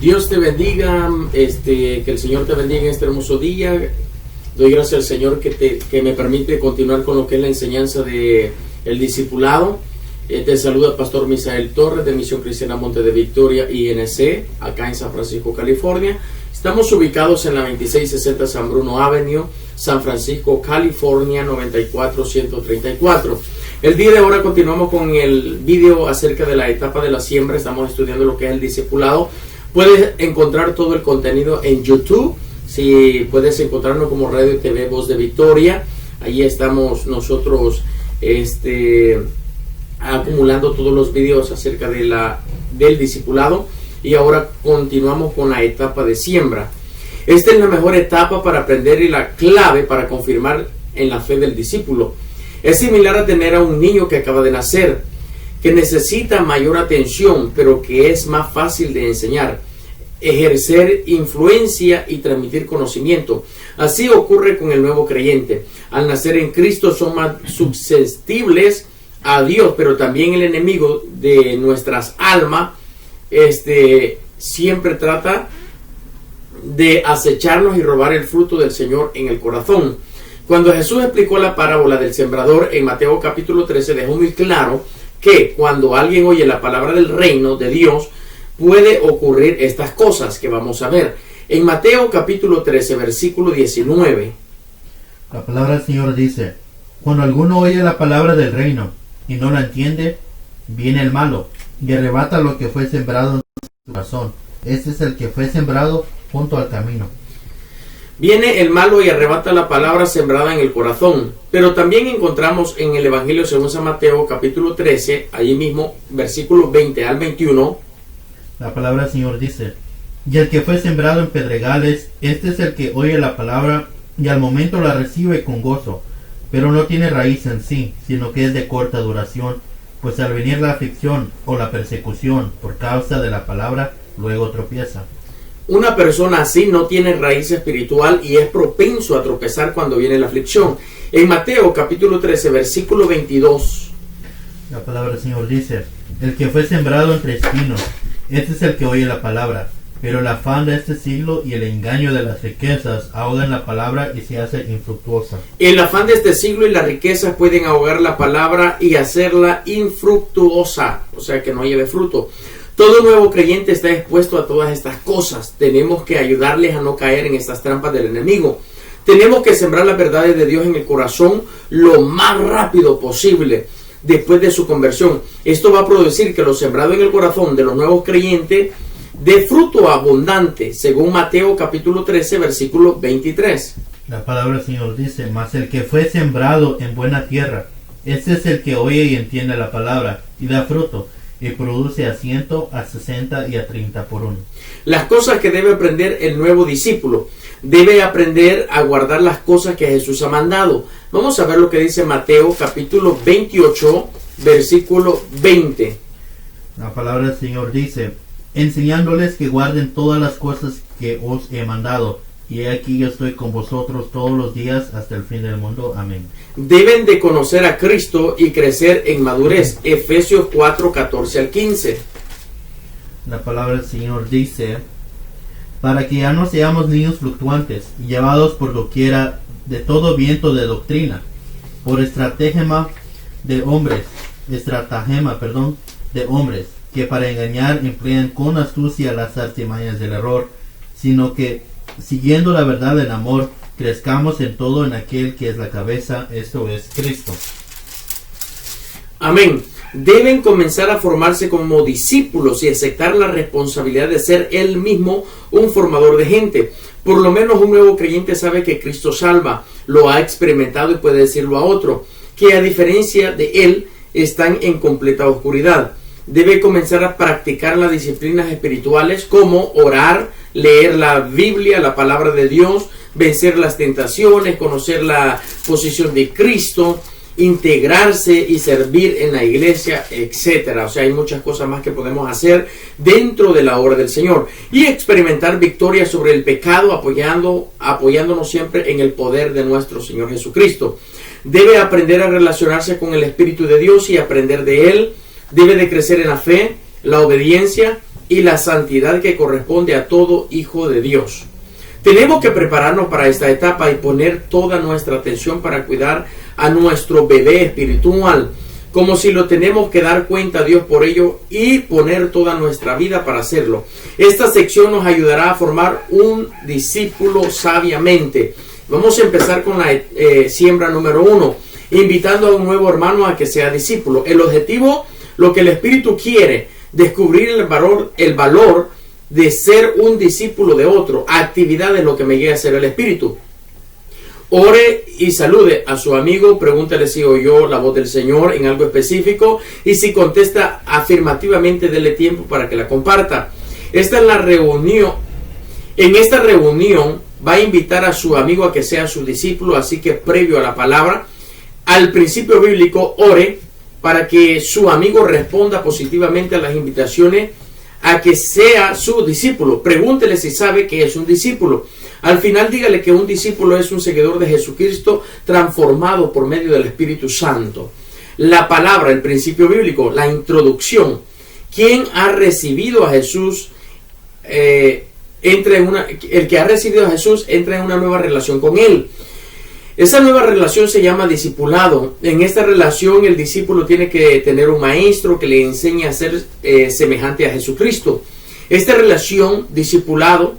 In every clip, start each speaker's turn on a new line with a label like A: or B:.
A: Dios te bendiga, que el Señor te bendiga en este hermoso día. Doy gracias al Señor que me permite continuar con lo que es la enseñanza de el discipulado. Te saluda el Pastor Misael Torres de Misión Cristiana Monte de Victoria, INC, acá en San Francisco, California. Estamos ubicados en la 2660 San Bruno Avenue, San Francisco, California, 94134. El día de ahora continuamos con el video acerca de la etapa de la siembra. Estamos estudiando lo que es el discipulado. Puedes encontrar todo el contenido en YouTube. Si puedes encontrarnos como Radio y TV Voz de Victoria, ahí estamos nosotros acumulando todos los videos acerca de del discipulado. Y ahora continuamos con la etapa de siembra. Esta es la mejor etapa para aprender y la clave para confirmar en la fe del discípulo. Es similar a tener a un niño que acaba de nacer, que necesita mayor atención, pero que es más fácil de enseñar, ejercer influencia y transmitir conocimiento. Así ocurre con el nuevo creyente. Al nacer en Cristo son más susceptibles a Dios, pero también el enemigo de nuestras almas siempre trata de acecharnos y robar el fruto del Señor en el corazón. Cuando Jesús explicó la parábola del sembrador en Mateo capítulo 13, dejó muy claro que cuando alguien oye la palabra del reino de Dios, puede ocurrir estas cosas que vamos a ver. En Mateo capítulo 13, versículo 19.
B: La palabra del Señor dice: cuando alguno oye la palabra del reino y no la entiende, viene el malo y arrebata lo que fue sembrado en su corazón. Este es el que fue sembrado junto al camino.
A: Viene el malo y arrebata la palabra sembrada en el corazón. Pero también encontramos en el Evangelio según San Mateo capítulo 13, allí mismo, versículos 20 al 21.
B: La palabra del Señor dice: y el que fue sembrado en pedregales, este es el que oye la palabra y al momento la recibe con gozo, pero no tiene raíz en sí, sino que es de corta duración, pues al venir la aflicción o la persecución por causa de la palabra, luego tropieza.
A: Una persona así no tiene raíz espiritual y es propenso a tropezar cuando viene la aflicción. En Mateo capítulo 13, versículo 22.
B: La palabra del Señor dice: el que fue sembrado entre espinos, este es el que oye la palabra, pero el afán de este siglo y el engaño de las riquezas ahogan la palabra y se hace infructuosa.
A: El afán de este siglo y las riquezas pueden ahogar la palabra y hacerla infructuosa, o sea que no lleve fruto. Todo nuevo creyente está expuesto a todas estas cosas. Tenemos que ayudarles a no caer en estas trampas del enemigo. Tenemos que sembrar las verdades de Dios en el corazón lo más rápido posible después de su conversión. Esto va a producir que lo sembrado en el corazón de los nuevos creyentes dé fruto abundante, según Mateo capítulo 13, versículo 23.
B: La palabra del Señor dice: mas el que fue sembrado en buena tierra, este es el que oye y entiende la palabra y da fruto, y produce a 100, a 60 y a 30 por uno.
A: Las cosas que debe aprender el nuevo discípulo: debe aprender a guardar las cosas que Jesús ha mandado. Vamos a ver lo que dice Mateo capítulo 28, versículo 20.
B: La palabra del Señor dice: enseñándoles que guarden todas las cosas que os he mandado, y he aquí yo estoy con vosotros todos los días hasta el fin del mundo. Amén.
A: Deben de conocer a Cristo y crecer en madurez. Efesios 4, 14 al 15.
B: La palabra del Señor dice: para que ya no seamos niños fluctuantes, llevados por doquiera de todo viento de doctrina, por estratagema de hombres, que para engañar emplean con astucia las artimañas del error, sino que, siguiendo la verdad en amor, crezcamos en todo en aquel que es la cabeza, esto es Cristo.
A: Amén. Deben comenzar a formarse como discípulos y aceptar la responsabilidad de ser él mismo un formador de gente. Por lo menos un nuevo creyente sabe que Cristo salva, lo ha experimentado y puede decirlo a otro, que a diferencia de él están en completa oscuridad. Debe comenzar a practicar las disciplinas espirituales como orar, leer la Biblia, la palabra de Dios, vencer las tentaciones, conocer la posición de Cristo, integrarse y servir en la iglesia, etcétera. O sea, hay muchas cosas más que podemos hacer dentro de la obra del Señor y experimentar victoria sobre el pecado, apoyándonos siempre en el poder de nuestro Señor Jesucristo. Debe aprender a relacionarse con el Espíritu de Dios y aprender de Él. Debe de crecer en la fe, la obediencia y la santidad que corresponde a todo hijo de Dios. Tenemos que prepararnos para esta etapa y poner toda nuestra atención para cuidar a nuestro bebé espiritual, como si lo tenemos que dar cuenta a Dios por ello y poner toda nuestra vida para hacerlo. Esta sección nos ayudará a formar un discípulo sabiamente. Vamos a empezar con la siembra número 1, invitando a un nuevo hermano a que sea discípulo. El objetivo, lo que el Espíritu quiere, descubrir el valor de ser un discípulo de otro. Actividad es lo que me guía a ser el Espíritu. Ore y salude a su amigo, pregúntale si oyó la voz del Señor en algo específico y si contesta afirmativamente, dele tiempo para que la comparta. Esta es la reunión. En esta reunión va a invitar a su amigo a que sea su discípulo, así que previo a la palabra, al principio bíblico, ore para que su amigo responda positivamente a las invitaciones a que sea su discípulo. Pregúntele si sabe que es un discípulo. Al final dígale que un discípulo es un seguidor de Jesucristo transformado por medio del Espíritu Santo. La palabra, el principio bíblico, la introducción. ¿Quién ha recibido a Jesús? El que ha recibido a Jesús entra en una nueva relación con Él. Esa nueva relación se llama discipulado. En esta relación el discípulo tiene que tener un maestro que le enseñe a ser semejante a Jesucristo. Esta relación, discipulado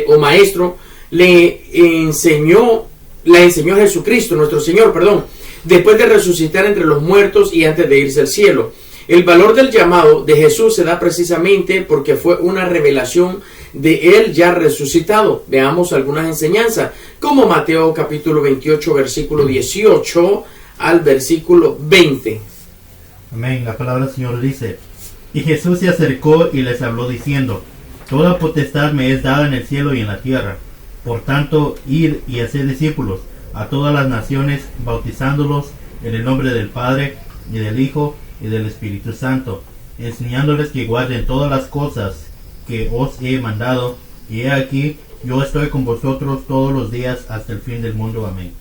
A: o maestro, la enseñó Jesucristo, nuestro Señor, después de resucitar entre los muertos y antes de irse al cielo. El valor del llamado de Jesús se da precisamente porque fue una revelación de Él ya resucitado. Veamos algunas enseñanzas, como Mateo capítulo 28, versículo 18 al versículo 20.
B: Amén. La palabra del Señor dice: y Jesús se acercó y les habló diciendo: toda potestad me es dada en el cielo y en la tierra. Por tanto, id y haced discípulos a todas las naciones, bautizándolos en el nombre del Padre, y del Hijo, y del Espíritu Santo, enseñándoles que guarden todas las cosas que os he mandado, y he aquí, yo estoy con vosotros todos los días hasta el fin del mundo. Amén.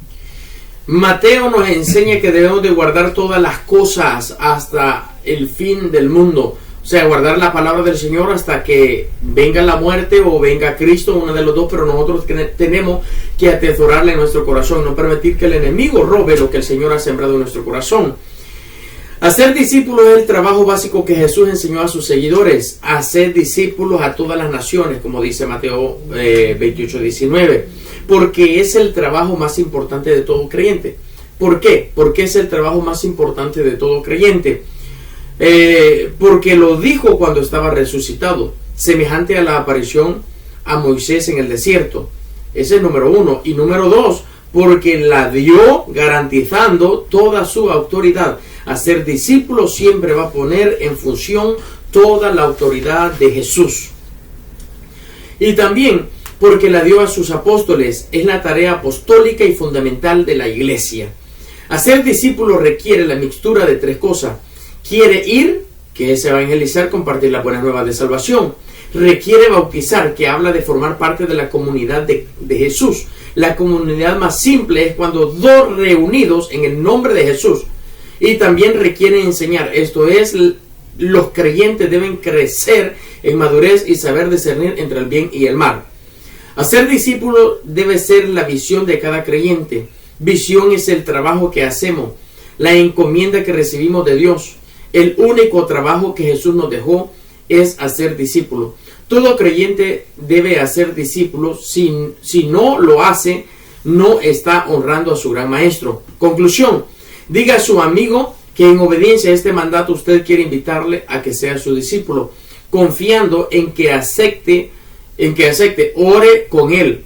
A: Mateo nos enseña que debemos de guardar todas las cosas hasta el fin del mundo. O sea, guardar la palabra del Señor hasta que venga la muerte o venga Cristo, uno de los dos, pero nosotros tenemos que atesorarle en nuestro corazón, no permitir que el enemigo robe lo que el Señor ha sembrado en nuestro corazón. Hacer discípulos es el trabajo básico que Jesús enseñó a sus seguidores. Hacer discípulos a todas las naciones, como dice Mateo 28, 19. Porque es el trabajo más importante de todo creyente. ¿Por qué? Porque es el trabajo más importante de todo creyente. Porque lo dijo cuando estaba resucitado, semejante a la aparición a Moisés en el desierto. Ese es número 1. Y número 2, porque la dio garantizando toda su autoridad. Hacer discípulos siempre va a poner en función toda la autoridad de Jesús. Y también porque la dio a sus apóstoles. Es la tarea apostólica y fundamental de la iglesia. Hacer discípulos requiere la mixtura de 3 cosas. Quiere ir, que es evangelizar, compartir la buena nueva de salvación. Requiere bautizar, que habla de formar parte de la comunidad de Jesús. La comunidad más simple es cuando 2 reunidos en el nombre de Jesús. Y también requiere enseñar, esto es, los creyentes deben crecer en madurez y saber discernir entre el bien y el mal. Hacer discípulo debe ser la visión de cada creyente. Visión es el trabajo que hacemos, la encomienda que recibimos de Dios. El único trabajo que Jesús nos dejó es hacer discípulos. Todo creyente debe hacer discípulos. Si no lo hace, no está honrando a su gran maestro. Conclusión: diga a su amigo que en obediencia a este mandato usted quiere invitarle a que sea su discípulo, confiando en que acepte, ore con él.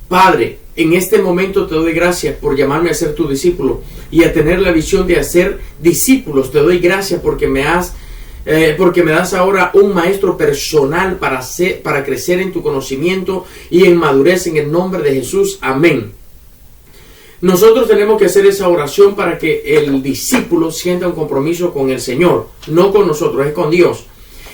A: Padre, en este momento te doy gracias por llamarme a ser tu discípulo y a tener la visión de hacer discípulos. Te doy gracias porque me das ahora un maestro personal para crecer en tu conocimiento y en madurez, en el nombre de Jesús. Amén. Nosotros tenemos que hacer esa oración para que el discípulo sienta un compromiso con el Señor, no con nosotros, es con Dios.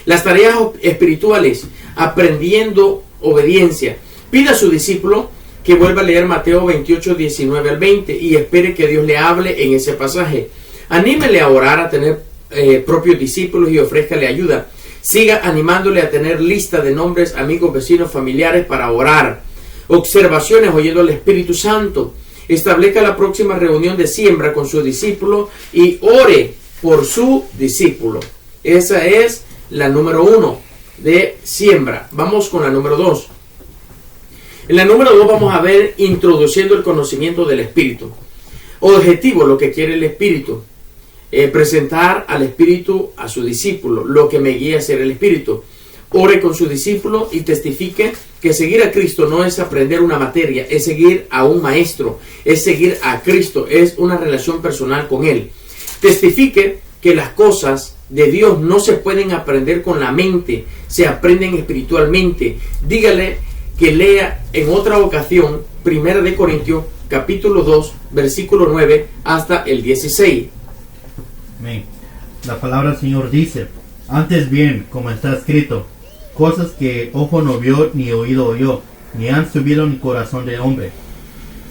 A: Las tareas espirituales, aprendiendo obediencia. Pida a su discípulo que vuelva a leer Mateo 28, 19 al 20 y espere que Dios le hable en ese pasaje. Anímele a orar, a tener propios discípulos y ofrézcale ayuda. Siga animándole a tener lista de nombres, amigos, vecinos, familiares para orar. Observaciones oyendo al Espíritu Santo. Establezca la próxima reunión de siembra con su discípulo y ore por su discípulo. Esa es la número 1 de siembra. Vamos con la número 2. En la número 2 vamos a ver introduciendo el conocimiento del Espíritu. Objetivo, lo que quiere el Espíritu. Presentar al Espíritu a su discípulo, lo que me guía a ser el Espíritu. Ore con su discípulo y testifique que seguir a Cristo no es aprender una materia, es seguir a un maestro, es seguir a Cristo, es una relación personal con Él. Testifique que las cosas de Dios no se pueden aprender con la mente, se aprenden espiritualmente. Dígale que lea en otra ocasión 1 Corintios capítulo 2, versículo 9 hasta el 16.
B: Amén. La palabra del Señor dice: antes bien, como está escrito, cosas que ojo no vio, ni oído oyó, ni han subido en el corazón de hombre,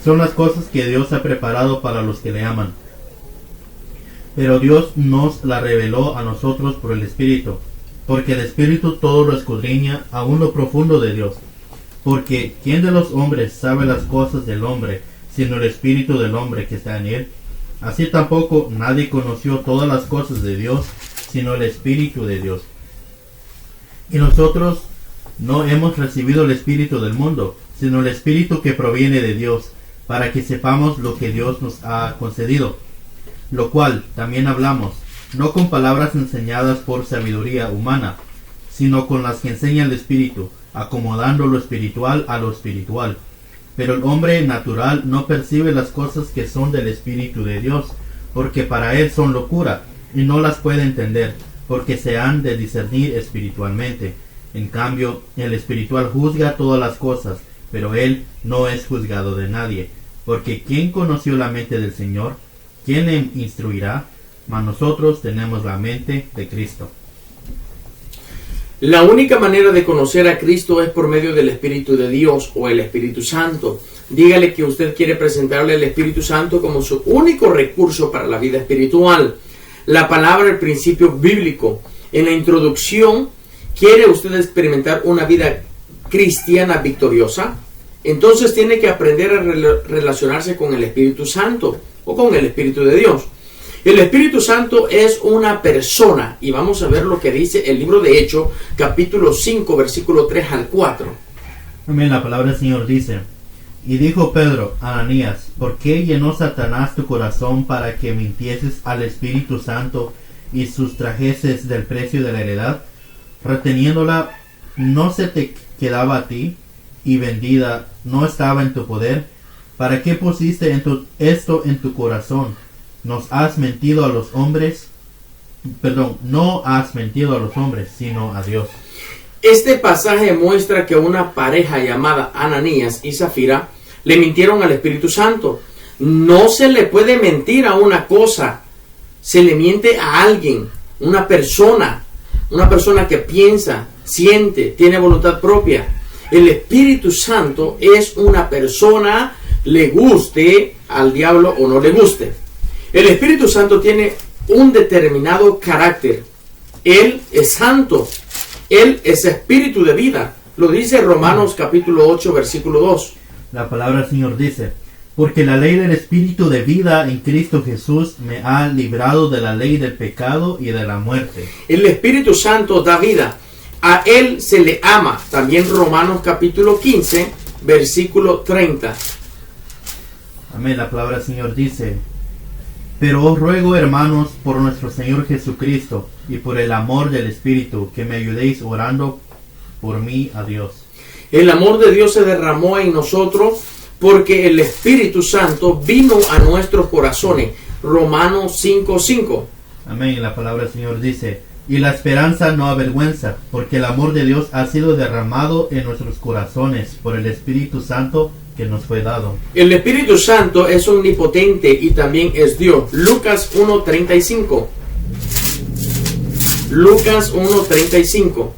B: son las cosas que Dios ha preparado para los que le aman. Pero Dios nos la reveló a nosotros por el Espíritu, porque el Espíritu todo lo escudriña, aún lo profundo de Dios. Porque ¿quién de los hombres sabe las cosas del hombre, sino el Espíritu del hombre que está en él? Así tampoco nadie conoció todas las cosas de Dios, sino el Espíritu de Dios. Y nosotros no hemos recibido el Espíritu del mundo, sino el Espíritu que proviene de Dios, para que sepamos lo que Dios nos ha concedido. Lo cual también hablamos, no con palabras enseñadas por sabiduría humana, sino con las que enseña el Espíritu, acomodando lo espiritual a lo espiritual. Pero el hombre natural no percibe las cosas que son del Espíritu de Dios, porque para él son locura, y no las puede entender, porque se han de discernir espiritualmente. En cambio, el espiritual juzga todas las cosas, pero él no es juzgado de nadie. Porque ¿quién conoció la mente del Señor? ¿Quién le instruirá? Mas nosotros tenemos la mente de Cristo.
A: La única manera de conocer a Cristo es por medio del Espíritu de Dios o el Espíritu Santo. Dígale que usted quiere presentarle al Espíritu Santo como su único recurso para la vida espiritual. La palabra, el principio bíblico. En la introducción, ¿quiere usted experimentar una vida cristiana victoriosa? Entonces tiene que aprender a relacionarse con el Espíritu Santo o con el Espíritu de Dios. El Espíritu Santo es una persona, y vamos a ver lo que dice el libro de Hechos, capítulo 5, versículo 3 al 4.
B: Amén. La palabra del Señor dice: y dijo Pedro: Ananías, ¿por qué llenó Satanás tu corazón para que mintieses al Espíritu Santo y sustrajeses del precio de la heredad? Reteniéndola, ¿no se te quedaba a ti? Y vendida, ¿no estaba en tu poder? ¿Para qué pusiste esto en tu corazón? ¿Nos has mentido a los hombres? No has mentido a los hombres, sino a Dios.
A: Este pasaje muestra que una pareja llamada Ananías y Zafira le mintieron al Espíritu Santo. No se le puede mentir a una cosa, se le miente a alguien, una persona que piensa, siente, tiene voluntad propia. El Espíritu Santo es una persona, le guste al diablo o no le guste. El Espíritu Santo tiene un determinado carácter. Él es santo. Él es espíritu de vida. Lo dice Romanos capítulo 8, versículo 2.
B: La palabra del Señor dice: porque la ley del espíritu de vida en Cristo Jesús me ha librado de la ley del pecado y de la muerte.
A: El Espíritu Santo da vida. A Él se le ama. También Romanos capítulo 15, versículo 30.
B: Amén. La palabra del Señor dice: pero os ruego, hermanos, por nuestro Señor Jesucristo y por el amor del Espíritu, que me ayudéis orando por mí a Dios.
A: El amor de Dios se derramó en nosotros porque el Espíritu Santo vino a nuestros corazones. Romanos 5:5.
B: Amén. La palabra del Señor dice: y la esperanza no avergüenza, porque el amor de Dios ha sido derramado en nuestros corazones por el Espíritu Santo que nos fue dado.
A: El Espíritu Santo es omnipotente y también es Dios. Lucas 1:35. Lucas 1:35.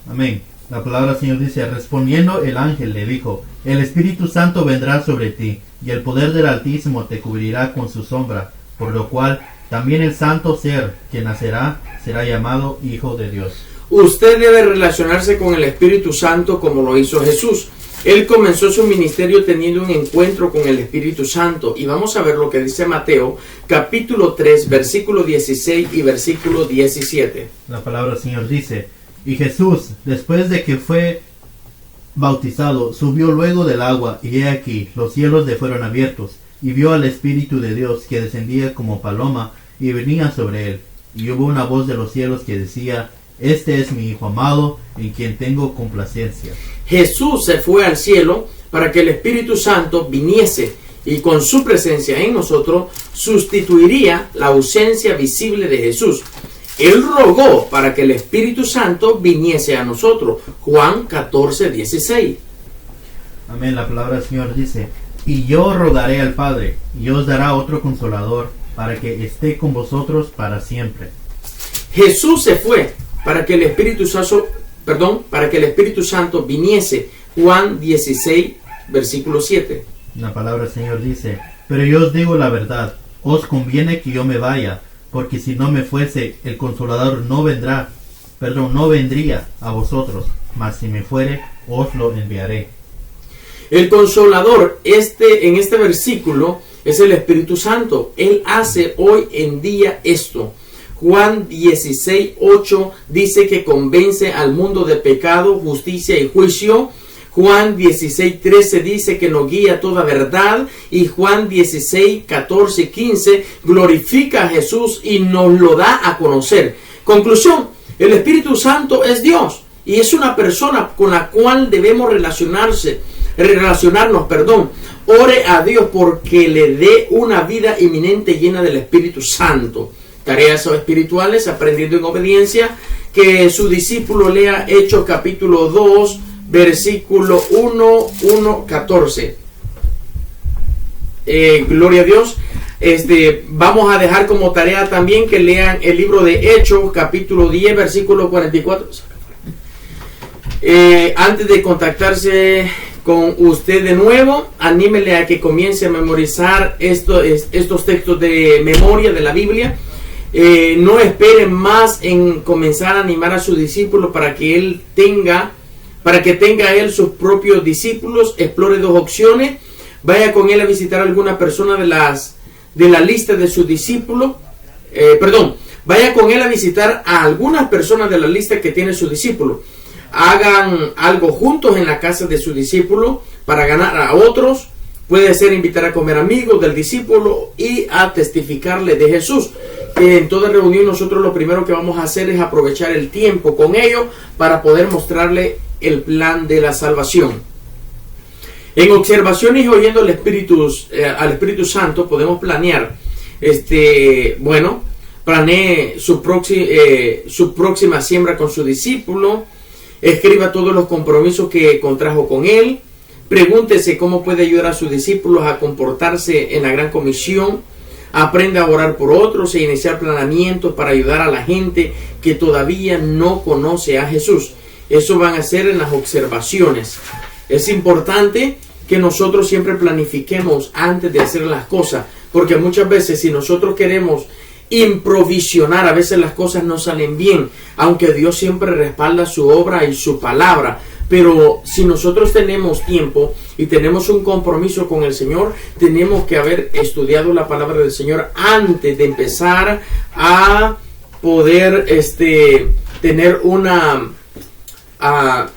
B: Amén. La palabra del Señor dice: respondiendo el ángel le dijo: el Espíritu Santo vendrá sobre ti, y el poder del Altísimo te cubrirá con su sombra, por lo cual También el santo ser que nacerá será llamado Hijo de Dios.
A: Usted debe relacionarse con el Espíritu Santo como lo hizo Jesús. Él comenzó su ministerio teniendo un encuentro con el Espíritu Santo. Y vamos a ver lo que dice Mateo, capítulo 3, versículo 16 y versículo 17.
B: La palabra del Señor dice: y Jesús, después de que fue bautizado, subió luego del agua, y he aquí, los cielos le fueron abiertos, y vio al Espíritu de Dios que descendía como paloma, y venía sobre él. Y hubo una voz de los cielos que decía: este es mi Hijo amado, en quien tengo complacencia.
A: Jesús se fue al cielo para que el Espíritu Santo viniese y con su presencia en nosotros sustituiría la ausencia visible de Jesús. Él rogó para que el Espíritu Santo viniese a nosotros. Juan 14, 16.
B: Amén. La palabra del Señor dice: y yo rogaré al Padre, y os dará otro consolador, para que esté con vosotros para siempre.
A: Jesús se fue para que el Espíritu Santo viniese. Juan 16, versículo 7.
B: La palabra del Señor dice: pero yo os digo la verdad, os conviene que yo me vaya, porque si no me fuese, el Consolador no vendría a vosotros, mas si me fuere, os lo enviaré.
A: El Consolador, en este versículo, es el Espíritu Santo. Él hace hoy en día esto. Juan 16, 8 dice que convence al mundo de pecado, justicia y juicio. Juan 16, 13 dice que nos guía toda verdad. Y Juan 16, 14, 15 glorifica a Jesús y nos lo da a conocer. Conclusión: el Espíritu Santo es Dios y es una persona con la cual debemos relacionarnos. Ore a Dios porque le dé una vida inminente llena del Espíritu Santo. Tareas espirituales, aprendiendo en obediencia. Que su discípulo lea Hechos capítulo 2, versículo 1, 14. Gloria a Dios. Vamos a dejar como tarea también que lean el libro de Hechos capítulo 10, versículo 44. Antes de contactarse con usted de nuevo, anímele a que comience a memorizar estos textos de memoria de la Biblia. No esperen más en comenzar a animar a su discípulo para que tenga él sus propios discípulos. Explore dos opciones: vaya con él a visitar a alguna persona de la lista de sus discípulos. Vaya con él a visitar a algunas personas de la lista que tiene su discípulo. Hagan algo juntos en la casa de su discípulo para ganar a otros. Puede ser invitar a comer amigos del discípulo y a testificarle de Jesús. En toda reunión nosotros lo primero que vamos a hacer es aprovechar el tiempo con ellos para poder mostrarle el plan de la salvación. En observaciones y oyendo al Espíritu Santo podemos planear. Planee su próxima siembra con su discípulo. Escriba todos los compromisos que contrajo con él. Pregúntese cómo puede ayudar a sus discípulos a comportarse en la gran comisión. Aprenda a orar por otros e iniciar planeamientos para ayudar a la gente que todavía no conoce a Jesús. Eso van a ser en las observaciones. Es importante que nosotros siempre planifiquemos antes de hacer las cosas, porque muchas veces si nosotros queremos improvisionar, a veces las cosas no salen bien, aunque Dios siempre respalda su obra y su palabra. Pero si nosotros tenemos tiempo y tenemos un compromiso con el Señor, tenemos que haber estudiado la palabra del Señor antes de empezar a poder tener una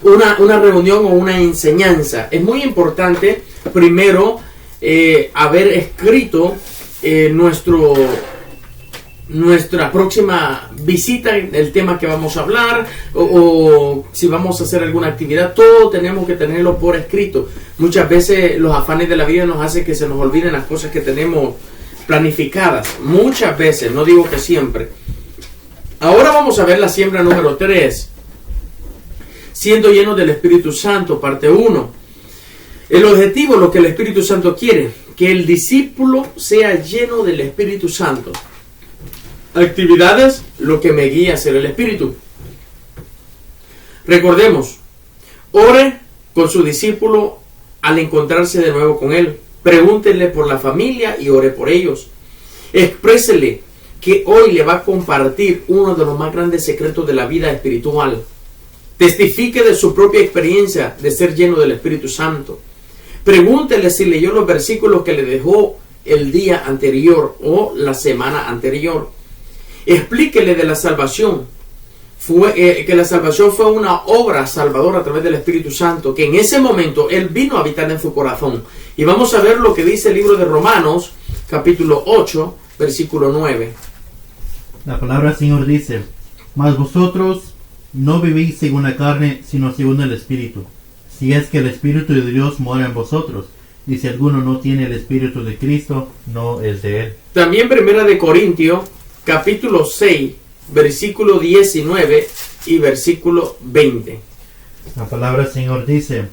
A: reunión o una enseñanza. Es muy importante primero haber escrito nuestra próxima visita, el tema que vamos a hablar, o si vamos a hacer alguna actividad. Todo tenemos que tenerlo por escrito. Muchas veces los afanes de la vida nos hacen que se nos olviden las cosas que tenemos planificadas. Muchas veces, no digo que siempre. Ahora vamos a ver la siembra número 3. Siendo lleno del Espíritu Santo, parte 1. El objetivo, lo que el Espíritu Santo quiere, que el discípulo sea lleno del Espíritu Santo. Actividades, lo que me guía a ser el Espíritu. Recordemos, ore con su discípulo al encontrarse de nuevo con él. Pregúntele por la familia y ore por ellos. Exprésele que hoy le va a compartir uno de los más grandes secretos de la vida espiritual. Testifique de su propia experiencia de ser lleno del Espíritu Santo. Pregúntele si leyó los versículos que le dejó el día anterior o la semana anterior. Explíquele de la salvación. Que la salvación fue una obra salvadora a través del Espíritu Santo, que en ese momento Él vino a habitar en su corazón. Y vamos a ver lo que dice el libro de Romanos, capítulo 8, versículo 9.
B: La palabra del Señor dice: mas vosotros no vivís según la carne, sino según el Espíritu, si es que el Espíritu de Dios mora en vosotros. Y si alguno no tiene el Espíritu de Cristo, no es de Él.
A: También Primera de Corintios, capítulo 6, versículo 19 y versículo 20.
B: La palabra del Señor dice: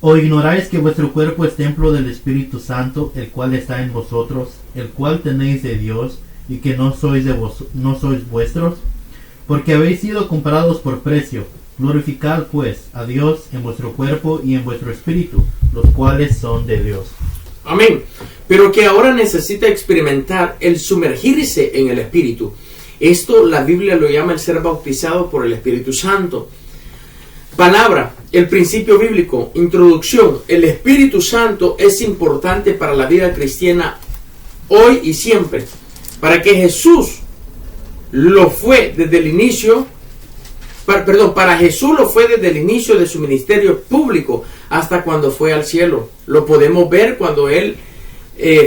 B: ¿o ignoráis que vuestro cuerpo es templo del Espíritu Santo, el cual está en vosotros, el cual tenéis de Dios, y que no sois vuestros? Porque habéis sido comprados por precio. Glorificad pues a Dios en vuestro cuerpo y en vuestro espíritu, los cuales son de Dios.
A: Amén. Pero que ahora necesita experimentar el sumergirse en el Espíritu. Esto la Biblia lo llama el ser bautizado por el Espíritu Santo. Palabra, el principio bíblico, introducción. El Espíritu Santo es importante para la vida cristiana hoy y siempre. Para que Jesús lo fue desde el inicio, para Jesús lo fue desde el inicio de su ministerio público hasta cuando fue al cielo. Lo podemos ver cuando Él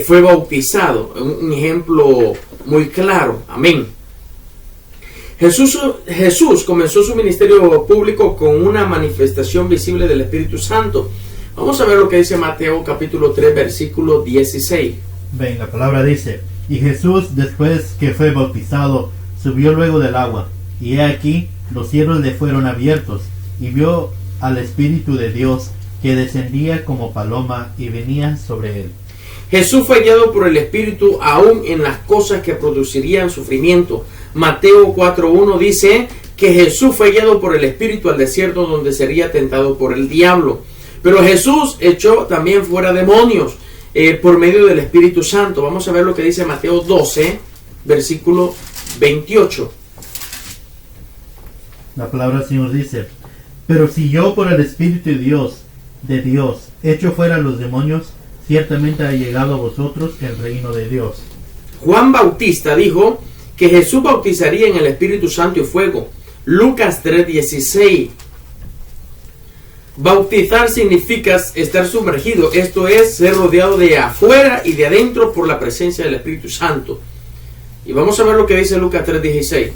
A: fue bautizado. Un ejemplo muy claro. Amén. Jesús comenzó su ministerio público con una manifestación visible del Espíritu Santo. Vamos a ver lo que dice Mateo capítulo 3 versículo 16.
B: Ven, la palabra dice: y Jesús, después que fue bautizado, subió luego del agua, y he aquí los cielos le fueron abiertos, y vio al Espíritu de Dios que descendía como paloma y venía sobre él.
A: Jesús fue guiado por el Espíritu aún en las cosas que producirían sufrimiento. Mateo 4.1 dice que Jesús fue guiado por el Espíritu al desierto, donde sería tentado por el diablo. Pero Jesús echó también fuera demonios por medio del Espíritu Santo. Vamos a ver lo que dice Mateo 12, versículo 28.
B: La palabra del Señor dice: pero si yo por el Espíritu de Dios echo fuera los demonios, ciertamente ha llegado a vosotros el reino de Dios.
A: Juan Bautista dijo que Jesús bautizaría en el Espíritu Santo y fuego. Lucas 3:16. Bautizar significa estar sumergido, esto es, ser rodeado de afuera y de adentro por la presencia del Espíritu Santo. Y vamos a ver lo que dice Lucas 3:16.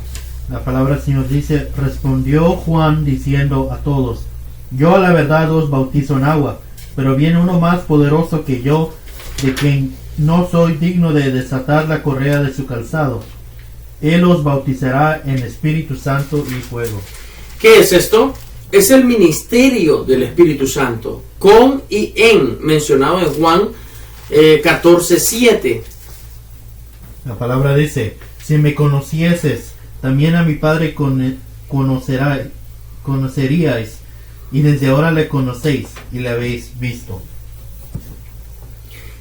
B: La palabra del Señor dice: respondió Juan diciendo a todos: yo a la verdad os bautizo en agua, pero viene uno más poderoso que yo, de quien no soy digno de desatar la correa de su calzado. Él os bautizará en Espíritu Santo y fuego.
A: ¿Qué es esto? Es el ministerio del Espíritu Santo, con y en, mencionado en Juan 14:7.
B: La palabra dice: si me conocieses, también a mi Padre conoceríais, y desde ahora le conocéis y le habéis visto.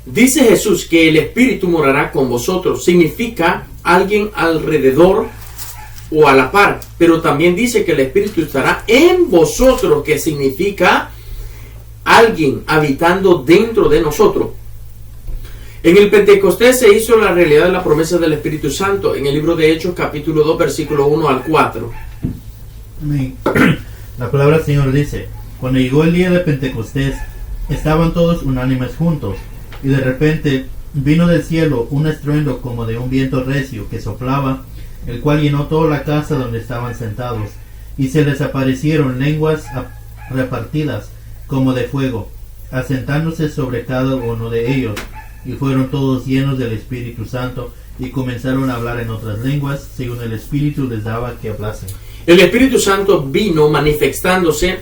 A: Dice Jesús que el Espíritu morará con vosotros. Significa alguien alrededor o a la par, pero también dice que el Espíritu estará en vosotros, que significa alguien habitando dentro de nosotros. En el Pentecostés se hizo la realidad de la promesa del Espíritu Santo en el libro de Hechos capítulo 2 versículo 1 al 4.
B: Amén. La palabra del Señor dice: cuando llegó el día de Pentecostés, estaban todos unánimes juntos, y de repente vino del cielo un estruendo como de un viento recio que soplaba, el cual llenó toda la casa donde estaban sentados, y se les aparecieron lenguas repartidas como de fuego, asentándose sobre cada uno de ellos, y fueron todos llenos del Espíritu Santo, y comenzaron a hablar en otras lenguas, según el Espíritu les daba que hablasen.
A: El Espíritu Santo vino manifestándose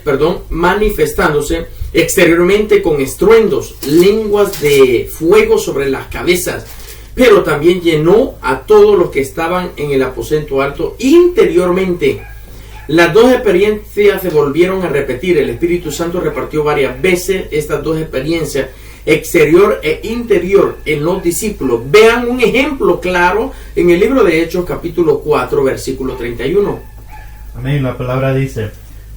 A: exteriormente con estruendos, lenguas de fuego sobre las cabezas, pero también llenó a todos los que estaban en el aposento alto interiormente. Las dos experiencias se volvieron a repetir. El Espíritu Santo repartió varias veces estas dos experiencias. exterior e interior en los discípulos. Vean un ejemplo claro en el libro de Hechos capítulo 4 versículo 31.
B: Amén. La palabra dice: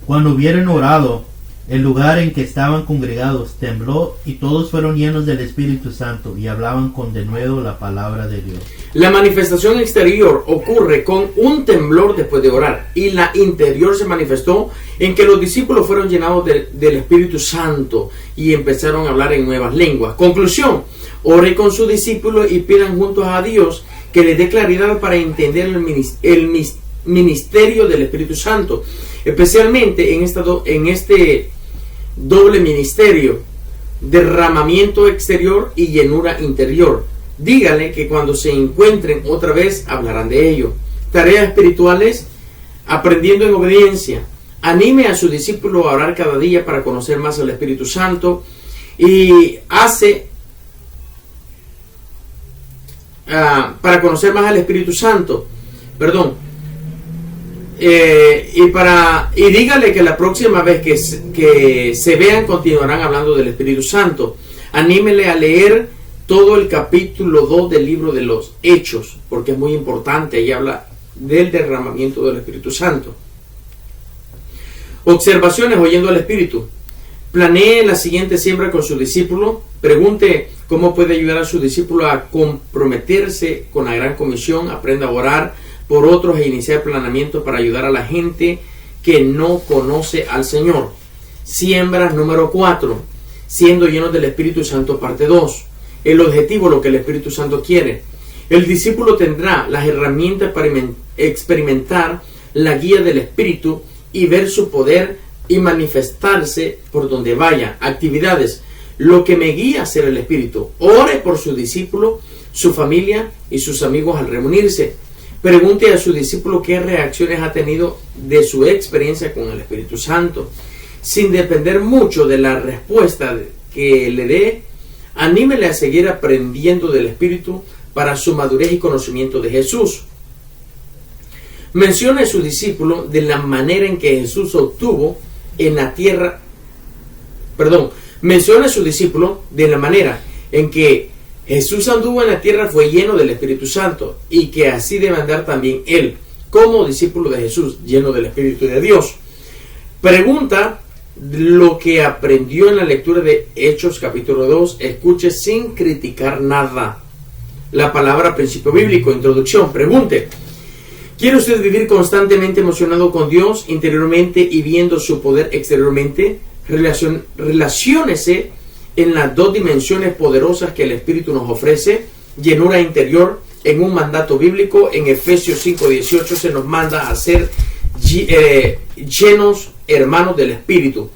B: cuando hubieron orado, el lugar en que estaban congregados tembló, y todos fueron llenos del Espíritu Santo y hablaban con denuedo la palabra de Dios.
A: La manifestación exterior ocurre con un temblor después de orar, y la interior se manifestó en que los discípulos fueron llenados del Espíritu Santo y empezaron a hablar en nuevas lenguas. Conclusión: ore con sus discípulos y pidan juntos a Dios que les dé claridad para entender el ministerio del Espíritu Santo, especialmente en este doble ministerio: derramamiento exterior y llenura interior. Dígale que cuando se encuentren otra vez hablarán de ello. Tareas espirituales: aprendiendo en obediencia. Anime a su discípulo a orar cada día para conocer más al Espíritu Santo y para conocer más al Espíritu Santo. Y dígale que la próxima vez que se vean continuarán hablando del Espíritu Santo. Anímele a leer todo el capítulo 2 del libro de los Hechos, porque es muy importante. Ahí habla del derramamiento del Espíritu Santo. Observaciones oyendo al Espíritu. Planee la siguiente siembra con su discípulo. Pregunte cómo puede ayudar a su discípulo a comprometerse con la gran comisión. Aprenda a orar por otros e iniciar planeamiento para ayudar a la gente que no conoce al Señor. Siembras número 4. Siendo llenos del Espíritu Santo, parte 2. El objetivo, lo que el Espíritu Santo quiere. El discípulo tendrá las herramientas para experimentar la guía del Espíritu y ver su poder y manifestarse por donde vaya. Actividades: lo que me guía a ser el Espíritu. Ore por su discípulo, su familia y sus amigos al reunirse. Pregunte a su discípulo qué reacciones ha tenido de su experiencia con el Espíritu Santo. Sin depender mucho de la respuesta que le dé, anímele a seguir aprendiendo del Espíritu para su madurez y conocimiento de Jesús. Mencione a su discípulo de la manera en que Jesús obtuvo en la tierra. Mencione a su discípulo de la manera en que Jesús anduvo en la tierra, fue lleno del Espíritu Santo, y que así debe andar también él, como discípulo de Jesús, lleno del Espíritu de Dios. Pregunta lo que aprendió en la lectura de Hechos capítulo 2. Escuche sin criticar nada. La palabra principio bíblico, introducción. Pregunte: ¿quiere usted vivir constantemente emocionado con Dios interiormente y viendo su poder exteriormente? Relaciónese en las dos dimensiones poderosas que el Espíritu nos ofrece. Llenura interior. En un mandato bíblico, en Efesios 5:18, se nos manda a ser llenos, hermanos, del Espíritu.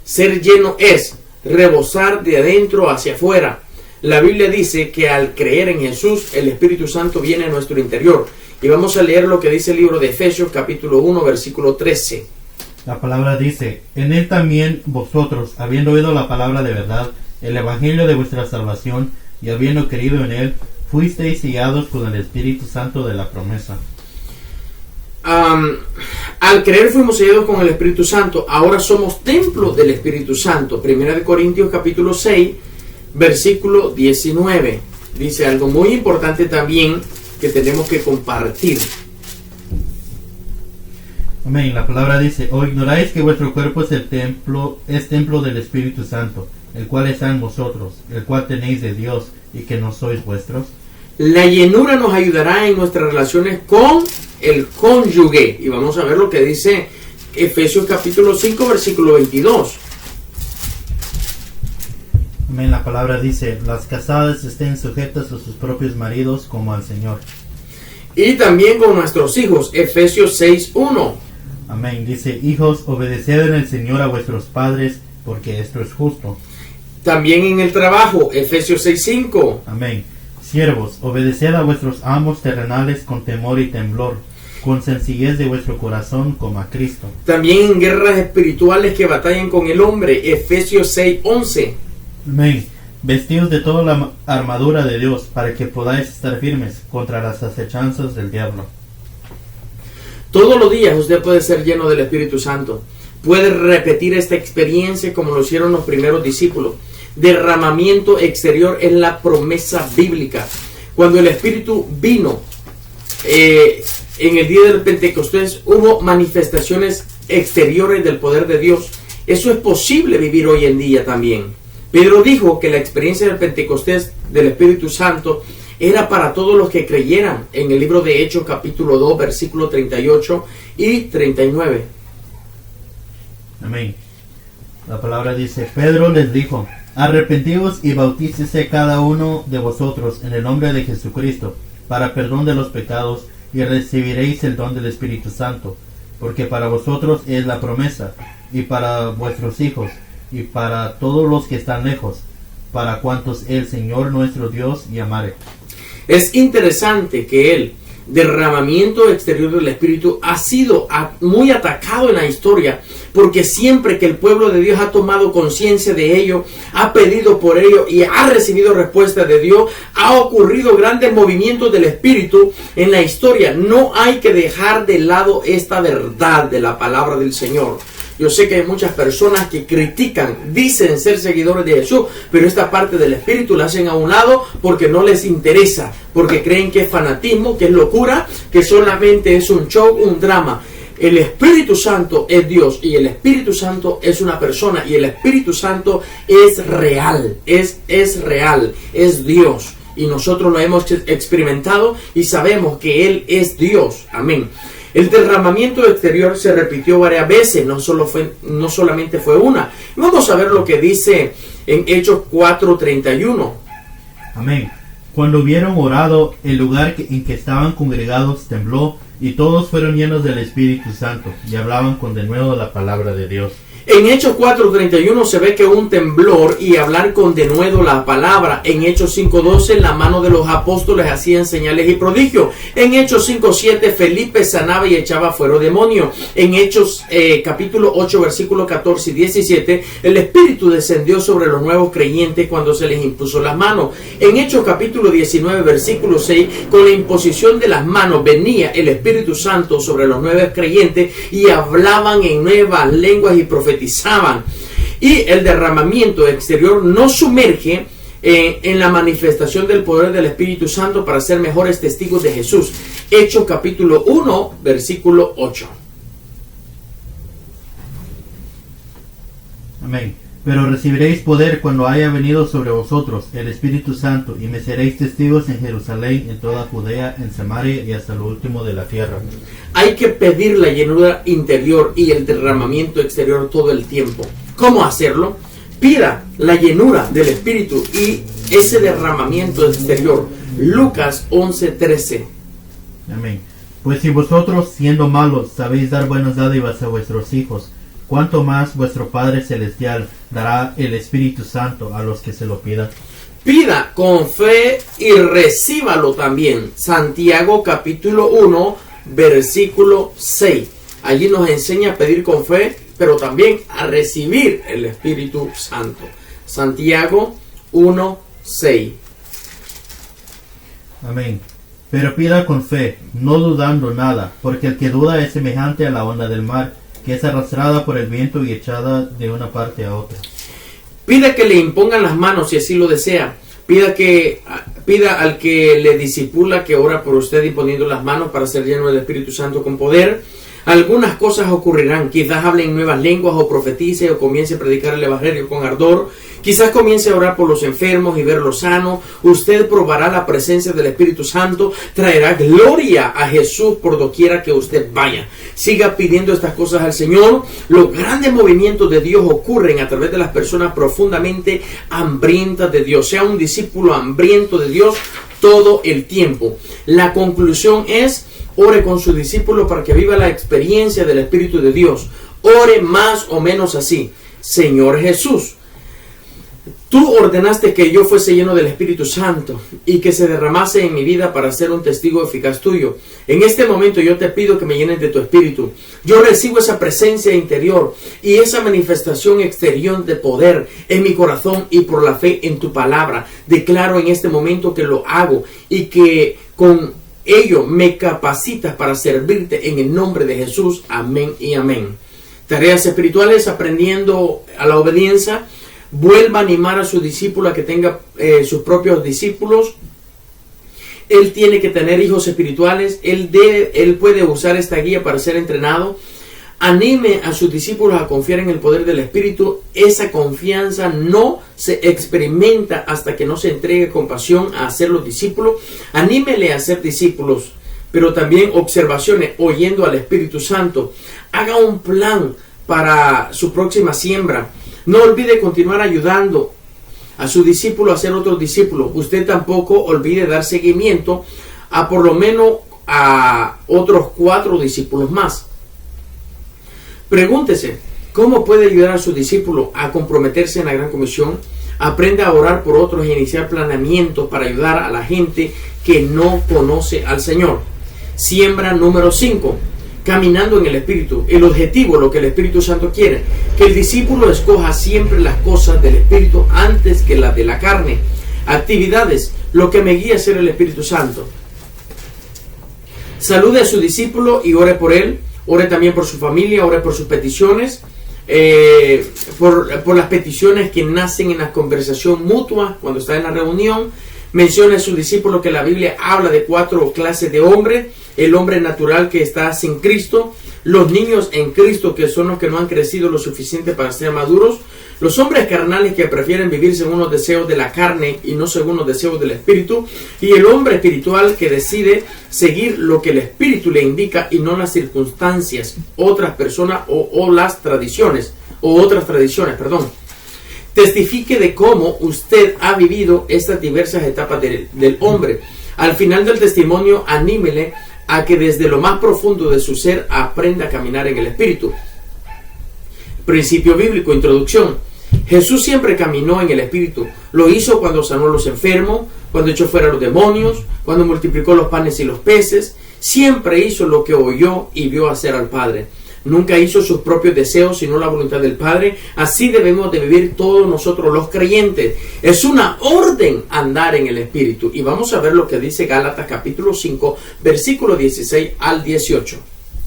A: Ser lleno es rebosar de adentro hacia afuera. La Biblia dice que al creer en Jesús, el Espíritu Santo viene a nuestro interior. Y vamos a leer lo que dice el libro de Efesios capítulo 1 versículo 13.
B: La palabra dice: en él también vosotros, habiendo oído la palabra de verdad, el evangelio de vuestra salvación, y habiendo creído en él, fuisteis sellados con el Espíritu Santo de la promesa.
A: Al creer fuimos sellados con el Espíritu Santo. Ahora somos templo del Espíritu Santo. Primera de Corintios capítulo 6 versículo 19. Dice algo muy importante también que tenemos que compartir.
B: Amén. La palabra dice: ¿o ignoráis que vuestro cuerpo es templo del Espíritu Santo, el cual está en vosotros, el cual tenéis de Dios, y que no sois vuestros?
A: La llenura nos ayudará en nuestras relaciones con el cónyuge. Y vamos a ver lo que dice Efesios capítulo 5 versículo 22.
B: Amén. La palabra dice: las casadas estén sujetas a sus propios maridos como al Señor.
A: Y también con nuestros hijos. Efesios 6:1.
B: Amén. Dice: hijos, obedeced en el Señor a vuestros padres, porque esto es justo.
A: También en el trabajo. Efesios 6:5.
B: Amén. Siervos, obedeced a vuestros amos terrenales con temor y temblor, con sencillez de vuestro corazón como a Cristo.
A: También en guerras espirituales que batallan con el hombre. Efesios 6:11.
B: Amén. Vestidos de toda la armadura de Dios, para que podáis estar firmes contra las acechanzas del diablo.
A: Todos los días usted puede ser lleno del Espíritu Santo. Puede repetir esta experiencia como lo hicieron los primeros discípulos. derramamiento exterior es la promesa bíblica. Cuando el Espíritu vino en el día del Pentecostés, hubo manifestaciones exteriores del poder de Dios. Eso es posible vivir hoy en día también. Pedro dijo que la experiencia del Pentecostés del Espíritu Santo era para todos los que creyeran, en el libro de Hechos capítulo 2 versículos 38 y 39.
B: Amén. La palabra dice: Pedro les dijo: arrepentíos y bautícese cada uno de vosotros en el nombre de Jesucristo para perdón de los pecados, y recibiréis el don del Espíritu Santo, porque para vosotros es la promesa, y para vuestros hijos, y para todos los que están lejos, para cuantos el Señor nuestro Dios llamare.
A: Es interesante que el derramamiento exterior del Espíritu ha sido muy atacado en la historia, porque siempre que el pueblo de Dios ha tomado conciencia de ello, ha pedido por ello y ha recibido respuesta de Dios, ha ocurrido grandes movimientos del Espíritu en la historia. No hay que dejar de lado esta verdad de la palabra del Señor. Yo sé que hay muchas personas que critican, dicen ser seguidores de Jesús, pero esta parte del Espíritu la hacen a un lado porque no les interesa, porque creen que es fanatismo, que es locura, que solamente es un show, un drama. El Espíritu Santo es Dios, y el Espíritu Santo es una persona, y el Espíritu Santo es real, es real, es Dios. Y nosotros lo hemos experimentado y sabemos que Él es Dios. Amén. El derramamiento exterior se repitió varias veces, no solamente fue una. Vamos a ver lo que dice en Hechos 4:31.
B: Amén. Cuando hubieron orado, el lugar en que estaban congregados tembló, y todos fueron llenos del Espíritu Santo, y hablaban con denuedo la palabra de Dios.
A: En Hechos 4:31 se ve que un temblor y hablar con denuedo la palabra. En Hechos 5:12 la mano de los apóstoles hacían señales y prodigios. En Hechos 5:7 Felipe sanaba y echaba fuera demonios. En Hechos capítulo 8 versículos 14 y 17 el Espíritu descendió sobre los nuevos creyentes cuando se les impuso las manos. En Hechos capítulo 19 versículo 6 con la imposición de las manos venía el Espíritu Santo sobre los nuevos creyentes y hablaban en nuevas lenguas y profetizaban. Y el derramamiento exterior nos sumerge en la manifestación del poder del Espíritu Santo para ser mejores testigos de Jesús. Hechos capítulo 1 versículo 8.
B: Amén. Pero recibiréis poder cuando haya venido sobre vosotros el Espíritu Santo, y me seréis testigos en Jerusalén, en toda Judea, en Samaria y hasta lo último de la tierra.
A: Hay que pedir la llenura interior y el derramamiento exterior todo el tiempo. ¿Cómo hacerlo? Pida la llenura del Espíritu y ese derramamiento exterior. Lucas 11:13.
B: Amén. Pues si vosotros, siendo malos, sabéis dar buenas dádivas a vuestros hijos, ¿cuánto más vuestro Padre Celestial dará el Espíritu Santo a los que se lo pidan?
A: Pida con fe y recíbalo también. Santiago capítulo 1 versículo 6. Allí nos enseña a pedir con fe, pero también a recibir el Espíritu Santo. Santiago 1:6.
B: Amén. Pero pida con fe, no dudando nada, porque el que duda es semejante a la onda del mar, que es arrastrada por el viento y echada de una parte a otra.
A: Pida que le impongan las manos si así lo desea. Pida al que le disipula que ora por usted imponiendo las manos para ser lleno del Espíritu Santo con poder. Algunas cosas ocurrirán. Quizás hable en nuevas lenguas o profetice o comience a predicar el evangelio con ardor. Quizás comience a orar por los enfermos y verlos sanos. Usted probará la presencia del Espíritu Santo. Traerá gloria a Jesús por doquiera que usted vaya. Siga pidiendo estas cosas al Señor. Los grandes movimientos de Dios ocurren a través de las personas profundamente hambrientas de Dios. Sea un discípulo hambriento de Dios todo el tiempo. La conclusión es: ore con su discípulo para que viva la experiencia del Espíritu de Dios. Ore más o menos así: Señor Jesús, tú ordenaste que yo fuese lleno del Espíritu Santo y que se derramase en mi vida para ser un testigo eficaz tuyo. En este momento yo te pido que me llenes de tu Espíritu. Yo recibo esa presencia interior y esa manifestación exterior de poder en mi corazón y por la fe en tu palabra. Declaro en este momento que lo hago y que con ello me capacitas para servirte en el nombre de Jesús. Amén y amén. Tareas espirituales: aprendiendo a la obediencia. vuelva a animar a su discípulo a que tenga sus propios discípulos. Él tiene que tener hijos espirituales. Él puede usar esta guía para ser entrenado. Anime a sus discípulos a confiar en el poder del Espíritu. Esa confianza no se experimenta hasta que no se entregue con pasión a hacer los discípulos. Anímele a ser discípulos, pero también observaciones, oyendo al Espíritu Santo. Haga un plan para su próxima siembra. No olvide continuar ayudando a su discípulo a ser otros discípulos. Usted tampoco olvide dar seguimiento a por lo menos a otros 4 discípulos más. Pregúntese, ¿cómo puede ayudar a su discípulo a comprometerse en la Gran Comisión? Aprenda a orar por otros y iniciar planeamientos para ayudar a la gente que no conoce al Señor. Siembra número 5. Caminando en el Espíritu. El objetivo, lo que el Espíritu Santo quiere, que el discípulo escoja siempre las cosas del Espíritu antes que las de la carne. Actividades, lo que me guía a ser el Espíritu Santo. Salude a su discípulo y ore por él. Ore también por su familia, ore por sus peticiones, por las peticiones que nacen en la conversación mutua cuando está en la reunión. Menciona a su discípulo que la Biblia habla de 4 clases de hombre: el hombre natural que está sin Cristo, los niños en Cristo que son los que no han crecido lo suficiente para ser maduros, los hombres carnales que prefieren vivir según los deseos de la carne y no según los deseos del Espíritu, y el hombre espiritual que decide seguir lo que el Espíritu le indica y no las circunstancias, otras personas o las tradiciones, o otras tradiciones, perdón. Testifique de cómo usted ha vivido estas diversas etapas del hombre. Al final del testimonio, anímele a que desde lo más profundo de su ser aprenda a caminar en el Espíritu. Principio bíblico, introducción. Jesús siempre caminó en el Espíritu. Lo hizo cuando sanó a los enfermos, cuando echó fuera a los demonios, cuando multiplicó los panes y los peces. Siempre hizo lo que oyó y vio hacer al Padre. Nunca hizo sus propios deseos, sino la voluntad del Padre. Así debemos de vivir todos nosotros los creyentes. Es una orden andar en el Espíritu. Y vamos a ver lo que dice Gálatas capítulo 5, versículo 16 al 18.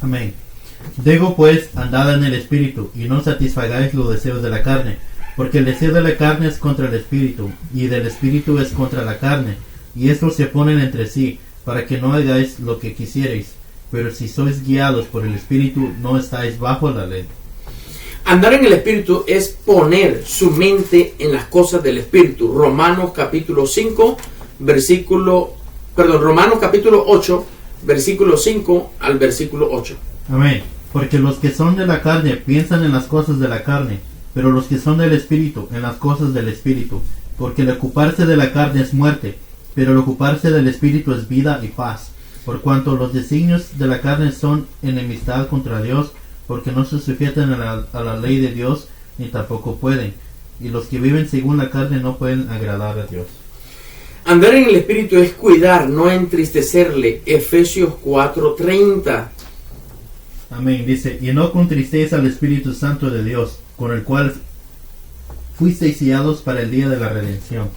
B: Amén. Digo pues, andad en el Espíritu, y no satisfagáis los deseos de la carne, porque el deseo de la carne es contra el Espíritu, y del Espíritu es contra la carne, y estos se oponen entre sí, para que no hagáis lo que quisierais. Pero si sois guiados por el Espíritu, no estáis bajo la ley.
A: Andar en el Espíritu es poner su mente en las cosas del Espíritu. Romanos capítulo 8, versículo 5 al versículo 8.
B: Amén. Porque los que son de la carne piensan en las cosas de la carne, pero los que son del Espíritu en las cosas del Espíritu. Porque el ocuparse de la carne es muerte, pero el ocuparse del Espíritu es vida y paz. Por cuanto los designios de la carne son enemistad contra Dios, porque no se sujetan a la ley de Dios, ni tampoco pueden. Y los que viven según la carne no pueden agradar a Dios.
A: Andar en el Espíritu es cuidar, no entristecerle. Efesios 4:30.
B: Amén. Dice, y no contristéis al Espíritu Santo de Dios, con el cual fuisteis sellados para el día de la redención.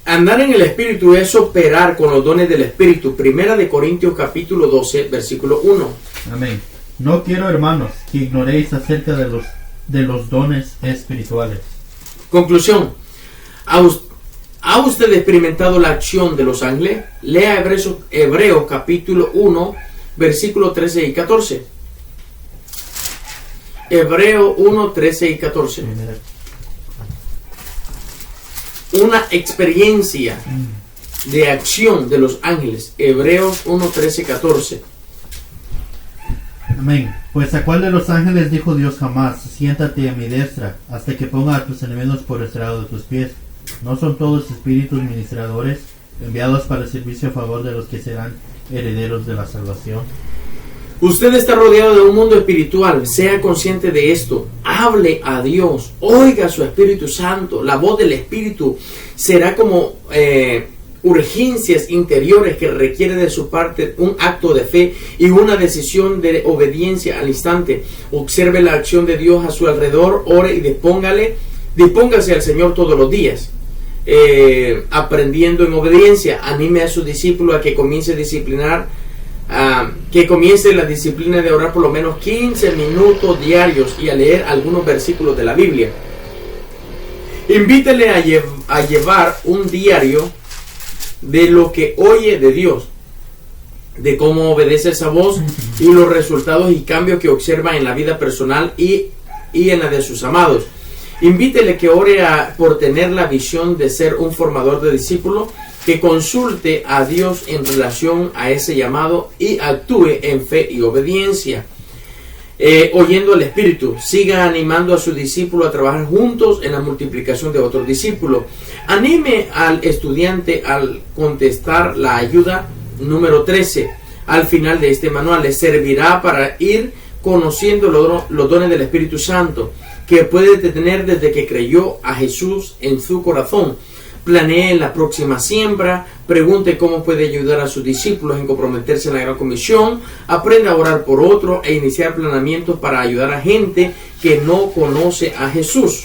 A: Andar en el Espíritu es operar con los dones del Espíritu. Primera de Corintios capítulo 12, versículo 1.
B: Amén. No quiero, hermanos, que ignoréis acerca de los dones espirituales.
A: Conclusión. ¿Ha usted experimentado la acción de los ángeles? Lea Hebreos capítulo 1, versículo 13 y 14. Hebreo 1, 13 y 14. Una experiencia de acción de los ángeles. Hebreos 1, 13, 14.
B: Amén. Pues a cuál de los ángeles dijo Dios jamás, siéntate a mi destra, hasta que ponga a tus enemigos por estrado de tus pies. ¿No son todos espíritus ministradores, enviados para el servicio a favor de los que serán herederos de la salvación?
A: Usted está rodeado de un mundo espiritual. Sea consciente de esto. Hable a Dios. Oiga a su Espíritu Santo. La voz del Espíritu será como urgencias interiores que requiere de su parte un acto de fe y una decisión de obediencia al instante. Observe la acción de Dios a su alrededor. Ore y dispóngase al Señor todos los días. Aprendiendo en obediencia. Anime a su discípulo a que comience a disciplinar. Que comience la disciplina de orar por lo menos 15 minutos diarios y a leer algunos versículos de la Biblia. Invítele a llevar un diario de lo que oye de Dios, de cómo obedece esa voz y los resultados y cambios que observa en la vida personal y en la de sus amados. Invítele que ore por tener la visión de ser un formador de discípulos, que consulte a Dios en relación a ese llamado y actúe en fe y obediencia. Oyendo al Espíritu, siga animando a su discípulo a trabajar juntos en la multiplicación de otros discípulos. Anime al estudiante al contestar la ayuda número 13 al final de este manual. Le servirá para ir conociendo los dones del Espíritu Santo que puede tener desde que creyó a Jesús en su corazón. Planee la próxima siembra, pregunte cómo puede ayudar a sus discípulos en comprometerse en la gran comisión, aprenda a orar por otro e iniciar planeamientos para ayudar a gente que no conoce a Jesús.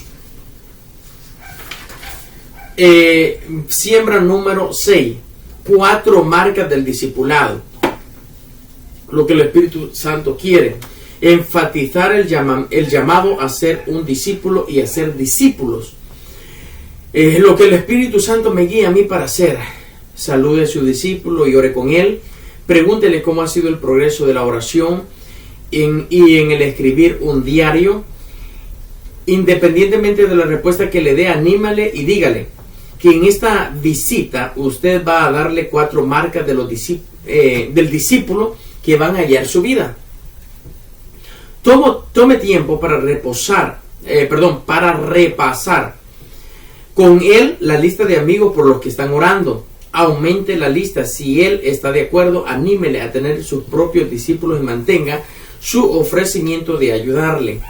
A: Siembra número 6, 4 marcas del discipulado. Lo que el Espíritu Santo quiere: enfatizar el llamado a ser un discípulo y a ser discípulos. Lo que el Espíritu Santo me guía a mí para hacer. Salude a su discípulo y ore con él. Pregúntele cómo ha sido el progreso de la oración y en el escribir un diario. Independientemente de la respuesta que le dé, anímale y dígale que en esta visita usted va a darle 4 marcas del discípulo que van a guiar su vida. Tome tiempo para repasar con él la lista de amigos por los que están orando. Aumente la lista. Si él está de acuerdo, anímele a tener sus propios discípulos y mantenga su ofrecimiento de ayudarle.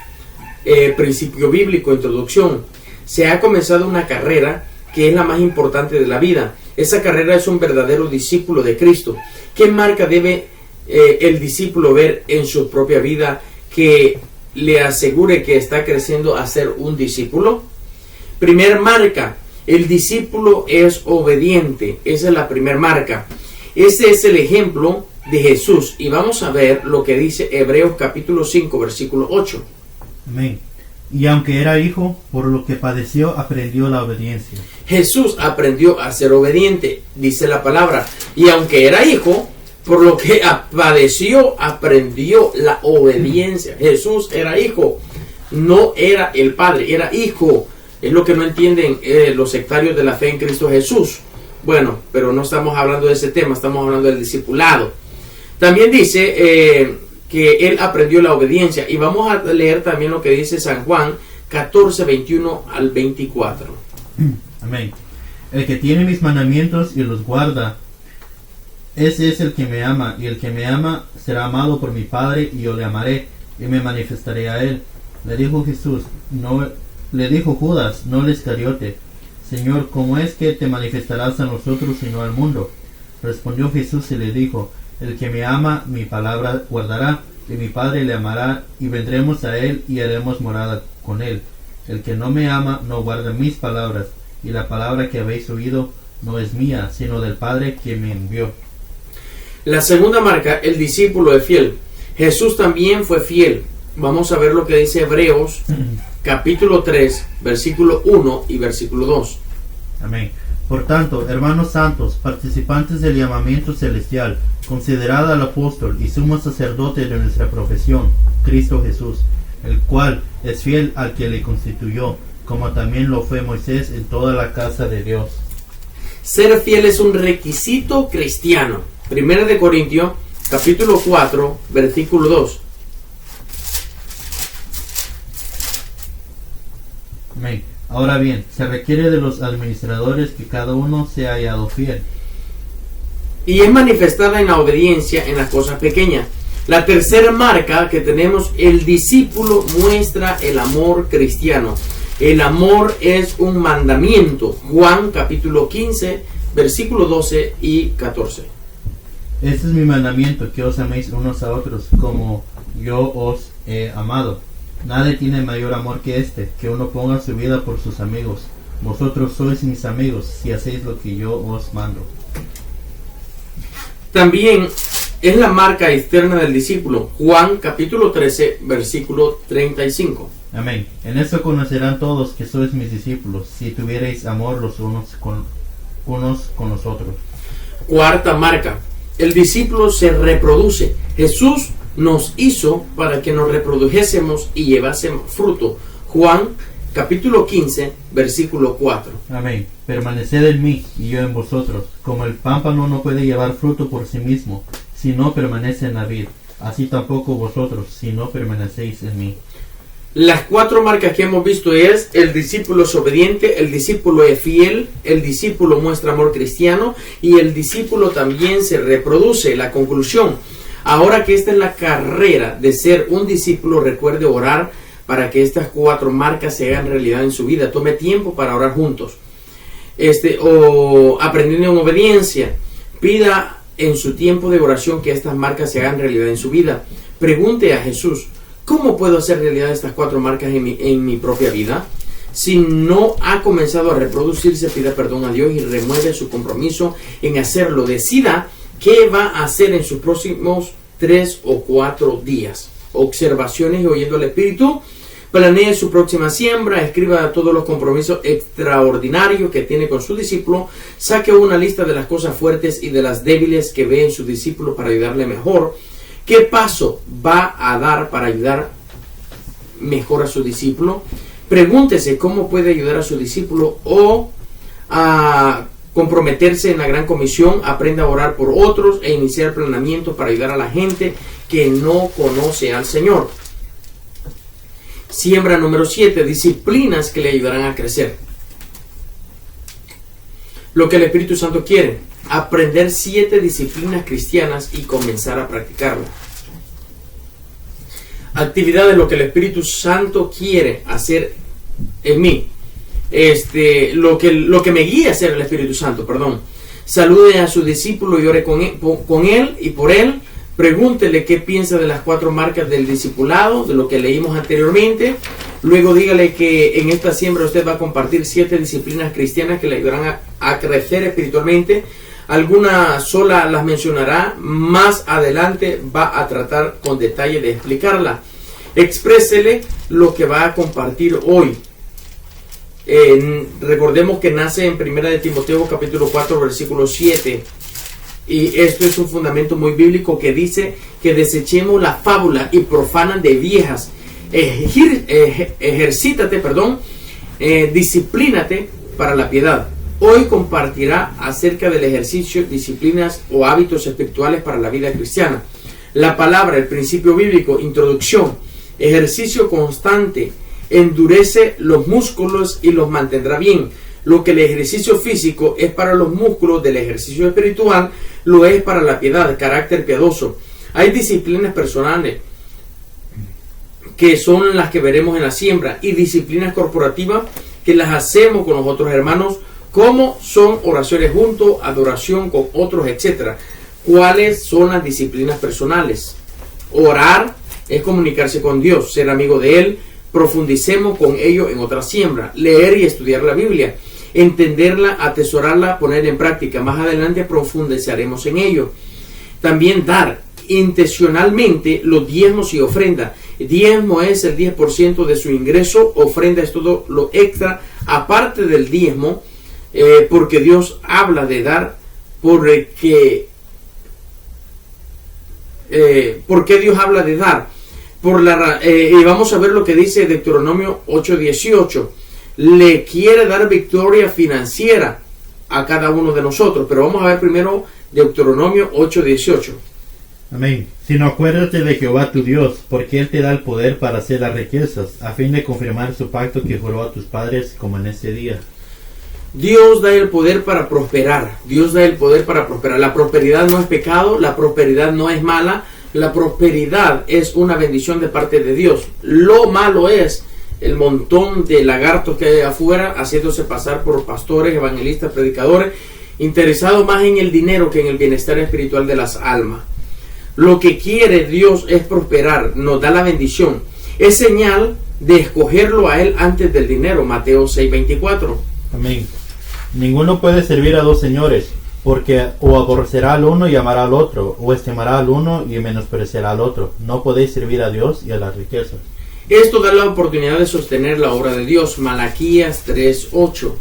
A: Principio bíblico, introducción. Se ha comenzado una carrera que es la más importante de la vida. Esa carrera es un verdadero discípulo de Cristo. ¿Qué marca debe el discípulo ver en su propia vida que le asegure que está creciendo a ser un discípulo? Primer marca: el discípulo es obediente. Esa es la primer marca. Ese es el ejemplo de Jesús. Y vamos a ver lo que dice Hebreos capítulo 5, versículo 8.
B: Amén. Y aunque era hijo, por lo que padeció, aprendió la obediencia.
A: Jesús aprendió a ser obediente, dice la palabra. Y aunque era hijo, por lo que padeció, aprendió la obediencia. Jesús era hijo, no era el Padre, era hijo. Es lo que no entienden los sectarios de la fe en Cristo Jesús. Bueno, pero no estamos hablando de ese tema, estamos hablando del discipulado. También dice que él aprendió la obediencia. Y vamos a leer también lo que dice San Juan 14, 21 al 24.
B: Amén. El que tiene mis mandamientos y los guarda, ese es el que me ama, y el que me ama será amado por mi Padre, y yo le amaré y me manifestaré a él. Le dijo Judas, no el Iscariote: Señor, ¿cómo es que te manifestarás a nosotros y no al mundo? Respondió Jesús y le dijo: el que me ama, mi palabra guardará, y mi Padre le amará, y vendremos a él y haremos morada con él. El que no me ama, no guarda mis palabras, y la palabra que habéis oído no es mía, sino del Padre que me envió.
A: La segunda marca: el discípulo es fiel. Jesús también fue fiel. Vamos a ver lo que dice Hebreos capítulo 3, versículo 1 y versículo 2.
B: Amén. Por tanto, hermanos santos, participantes del llamamiento celestial, considerad al apóstol y sumo sacerdote de nuestra profesión, Cristo Jesús, el cual es fiel al que le constituyó, como también lo fue Moisés en toda la casa de Dios.
A: Ser fiel es un requisito cristiano. 1 Corintios capítulo 4, versículo 2.
B: Amén. Ahora bien, se requiere de los administradores que cada uno sea hallado fiel.
A: Y es manifestada en la obediencia en las cosas pequeñas. La tercera marca que tenemos: el discípulo muestra el amor cristiano. El amor es un mandamiento. Juan capítulo 15, versículo 12 y 14.
B: Este es mi mandamiento, que os améis unos a otros, como yo os he amado. Nadie tiene mayor amor que este, que uno ponga su vida por sus amigos. Vosotros sois mis amigos, si hacéis lo que yo os mando. También
A: es la marca externa del discípulo. Juan capítulo 13, versículo 35.
B: Amén. En esto conocerán todos que sois mis discípulos, si tuviereis amor los unos con los otros.
A: Cuarta marca. El discípulo se reproduce. Jesús nos hizo para que nos reprodujésemos y llevásemos fruto. Juan capítulo 15, versículo 4.
B: Amén. Permaneced en mí y yo en vosotros. Como el pámpano no puede llevar fruto por sí mismo, si no permanece en la vid, así tampoco vosotros, si no permanecéis en mí.
A: Las cuatro marcas que hemos visto es: el discípulo es obediente, el discípulo es fiel, el discípulo muestra amor cristiano y el discípulo también se reproduce. La conclusión: ahora que esta es la carrera de ser un discípulo, recuerde orar para que estas cuatro marcas se hagan realidad en su vida. Tome tiempo para orar juntos. O aprendiendo en obediencia, pida en su tiempo de oración que estas marcas se hagan realidad en su vida. Pregunte a Jesús: ¿cómo puedo hacer realidad estas cuatro marcas en mi propia vida? Si no ha comenzado a reproducirse, pida perdón a Dios y remueve su compromiso en hacerlo. Decida qué va a hacer en sus próximos 3 o 4 días. Observaciones y oyendo al Espíritu. Planee su próxima siembra, escriba todos los compromisos extraordinarios que tiene con su discípulo, saque una lista de las cosas fuertes y de las débiles que ve en su discípulo para ayudarle mejor. ¿Qué paso va a dar para ayudar mejor a su discípulo? Pregúntese cómo puede ayudar a su discípulo o a comprometerse en la gran comisión. Aprenda a orar por otros e iniciar planeamiento para ayudar a la gente que no conoce al Señor. Siembra número 7, disciplinas que le ayudarán a crecer. Lo que el Espíritu Santo quiere: aprender 7 disciplinas cristianas y comenzar a practicarlas. Actividades, lo que el Espíritu Santo quiere hacer en mí. Lo que me guía a hacer el Espíritu Santo, perdón. Salude a su discípulo y ore con él y por él. Pregúntele qué piensa de las 4 marcas del discipulado, de lo que leímos anteriormente. Luego dígale que en esta siembra usted va a compartir 7 disciplinas cristianas que le ayudarán a crecer espiritualmente. Alguna sola las mencionará, más adelante va a tratar con detalle de explicarla. Exprésele lo que va a compartir hoy. Recordemos que nace en 1 de Timoteo capítulo 4 versículo 7. Y esto es un fundamento muy bíblico que dice que desechemos la fábula y profanan de viejas. Disciplínate para la piedad. Hoy compartirá acerca del ejercicio, disciplinas o hábitos espirituales para la vida cristiana. La palabra, el principio bíblico, introducción. Ejercicio constante endurece los músculos y los mantendrá bien. Lo que el ejercicio físico es para los músculos del ejercicio espiritual, lo es para la piedad, carácter piadoso. Hay disciplinas personales que son las que veremos en la siembra y disciplinas corporativas que las hacemos con los otros hermanos, como son oraciones juntos, adoración con otros, etc. ¿Cuáles son las disciplinas personales? Orar es comunicarse con Dios, ser amigo de Él. Profundicemos con ello en otra siembra. Leer y estudiar la Biblia, entenderla, atesorarla, poner en práctica. Más adelante profundizaremos en ello. También dar intencionalmente los diezmos y ofrenda. Diezmo es el 10% de su ingreso, ofrenda es todo lo extra aparte del diezmo, porque Dios habla de dar. ¿Por qué Dios habla de dar? Y vamos a ver lo que dice Deuteronomio 8:18. Le quiere dar victoria financiera a cada uno de nosotros, pero vamos a ver primero Deuteronomio 8:18.
B: Amén. Sino acuérdate de Jehová tu Dios, porque Él te da el poder para hacer las riquezas, a fin de confirmar su pacto que juró a tus padres, como en este día.
A: Dios da el poder para prosperar. Dios da el poder para prosperar. La prosperidad no es pecado, la prosperidad no es mala. La prosperidad es una bendición de parte de Dios. Lo malo es el montón de lagartos que hay afuera haciéndose pasar por pastores, evangelistas, predicadores, interesados más en el dinero que en el bienestar espiritual de las almas. Lo que quiere Dios es prosperar, nos da la bendición. Es señal de escogerlo a Él antes del dinero. Mateo 6:24.
B: Amén. Ninguno puede servir a 2 señores, porque o aborrecerá al uno y amará al otro, o estimará al uno y menospreciará al otro. No podéis servir a Dios y a las riquezas.
A: Esto da la oportunidad de sostener la obra de Dios. Malaquías 3:8.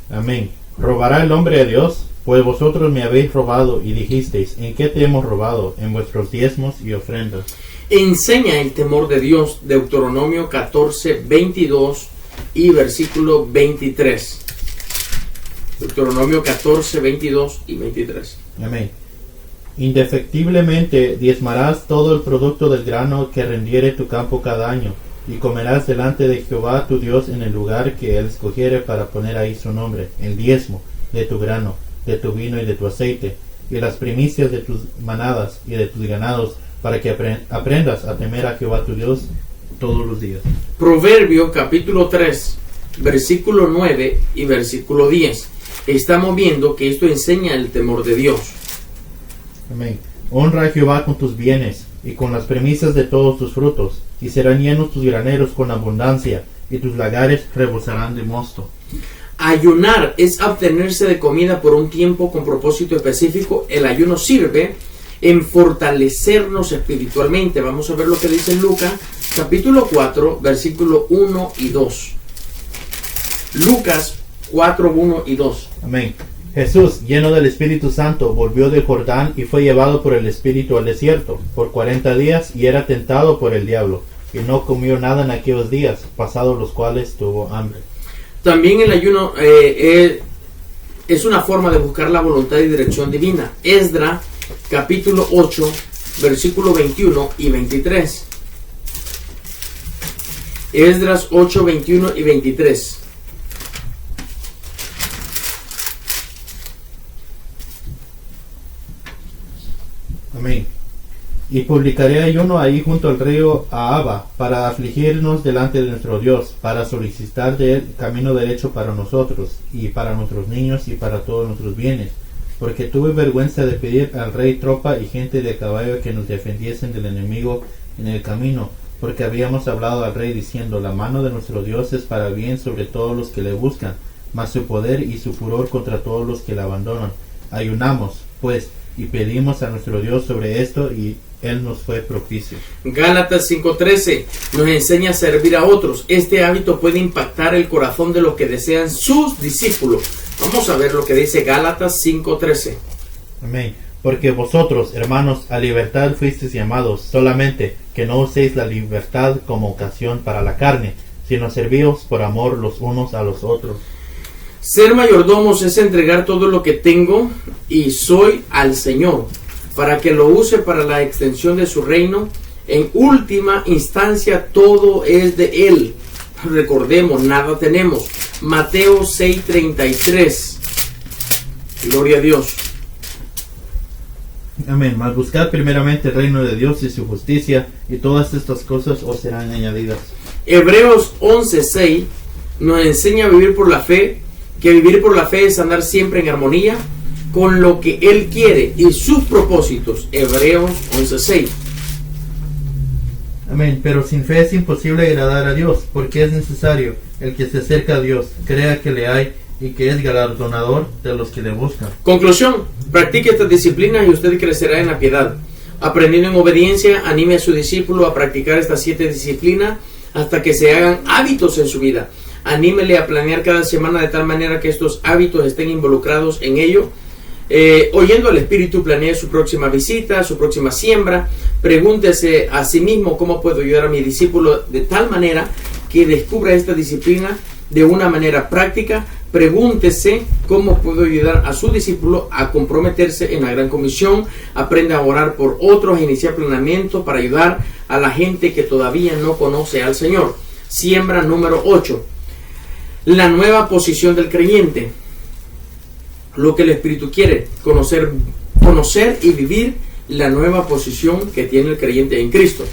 B: Amén. ¿Robará el hombre a Dios? Pues vosotros me habéis robado y dijisteis, ¿en qué te hemos robado? En vuestros diezmos y ofrendas.
A: Enseña el temor de Dios. Deuteronomio 14:22 y versículo 23. Deuteronomio 14:22 y 23.
B: Amén. Indefectiblemente diezmarás todo el producto del grano que rendiere tu campo cada año, y comerás delante de Jehová tu Dios en el lugar que él escogiere para poner ahí su nombre, el diezmo de tu grano, de tu vino y de tu aceite, y las primicias de tus manadas y de tus ganados, para que aprendas a temer a Jehová tu Dios todos los días.
A: Proverbio capítulo 3, versículo 9 y versículo 10. Estamos viendo que esto enseña el temor de Dios.
B: Amén. Honra a Jehová con tus bienes y con las premisas de todos tus frutos, y serán llenos tus graneros con abundancia, y tus lagares rebosarán de mosto.
A: Ayunar es abstenerse de comida por un tiempo con propósito específico. El ayuno sirve en fortalecernos espiritualmente. Vamos a ver lo que dice Lucas capítulo 4, versículo 1 y 2. Lucas 4, 1 y 2.
B: Amén. Jesús, lleno del Espíritu Santo, volvió de Jordán y fue llevado por el Espíritu al desierto por 40 días y era tentado por el diablo, y no comió nada en aquellos días, pasados los cuales tuvo hambre.
A: También el ayuno es una forma de buscar la voluntad y dirección divina. Esdras capítulo 8, versículo 21 y 23. Esdras 8, 21 y 23.
B: Amén. Y publicaré ayuno ahí junto al río Ahava, para afligirnos delante de nuestro Dios, para solicitar de él camino derecho para nosotros, y para nuestros niños, y para todos nuestros bienes. Porque tuve vergüenza de pedir al rey tropa y gente de caballo que nos defendiesen del enemigo en el camino, porque habíamos hablado al rey diciendo, la mano de nuestro Dios es para bien sobre todos los que le buscan, mas su poder y su furor contra todos los que le abandonan. Ayunamos, pues, y pedimos a nuestro Dios sobre esto, y él nos fue propicio.
A: Gálatas 5:13 nos enseña a servir a otros. Este hábito puede impactar el corazón de los que desean sus discípulos. Vamos a ver lo que dice Gálatas 5:13.
B: Amén. Porque vosotros, hermanos, a libertad fuisteis llamados, solamente que no uséis la libertad como ocasión para la carne, sino servíos por amor los unos a los otros.
A: Ser mayordomos es entregar todo lo que tengo y soy al Señor, para que lo use para la extensión de su reino. En última instancia, todo es de Él. Recordemos, nada tenemos. Mateo 6:33. Gloria a Dios.
B: Amén. Mas buscad primeramente el reino de Dios y su justicia, y todas estas cosas os serán añadidas.
A: Hebreos 11:6 nos enseña a vivir por la fe, que vivir por la fe es andar siempre en armonía con lo que Él quiere y sus propósitos. Hebreos 11:6.
B: Amén. Pero sin fe es imposible agradar a Dios, porque es necesario el que se acerca a Dios, crea que le hay y que es galardonador de los que le buscan.
A: Conclusión: practique estas disciplinas y usted crecerá en la piedad. Aprendiendo en obediencia, anime a su discípulo a practicar estas 7 disciplinas hasta que se hagan hábitos en su vida. Anímele a planear cada semana de tal manera que estos hábitos estén involucrados en ello. Oyendo al Espíritu, planee su próxima visita, su próxima siembra. Pregúntese a sí mismo: ¿cómo puedo ayudar a mi discípulo de tal manera que descubra esta disciplina de una manera práctica? Pregúntese cómo puedo ayudar a su discípulo a comprometerse en la gran comisión. Aprenda a orar por otros, a iniciar planeamiento para ayudar a la gente que todavía no conoce al Señor. Siembra número 8. La nueva posición del creyente. Lo que el Espíritu quiere, conocer y vivir la nueva posición que tiene el creyente en Cristo.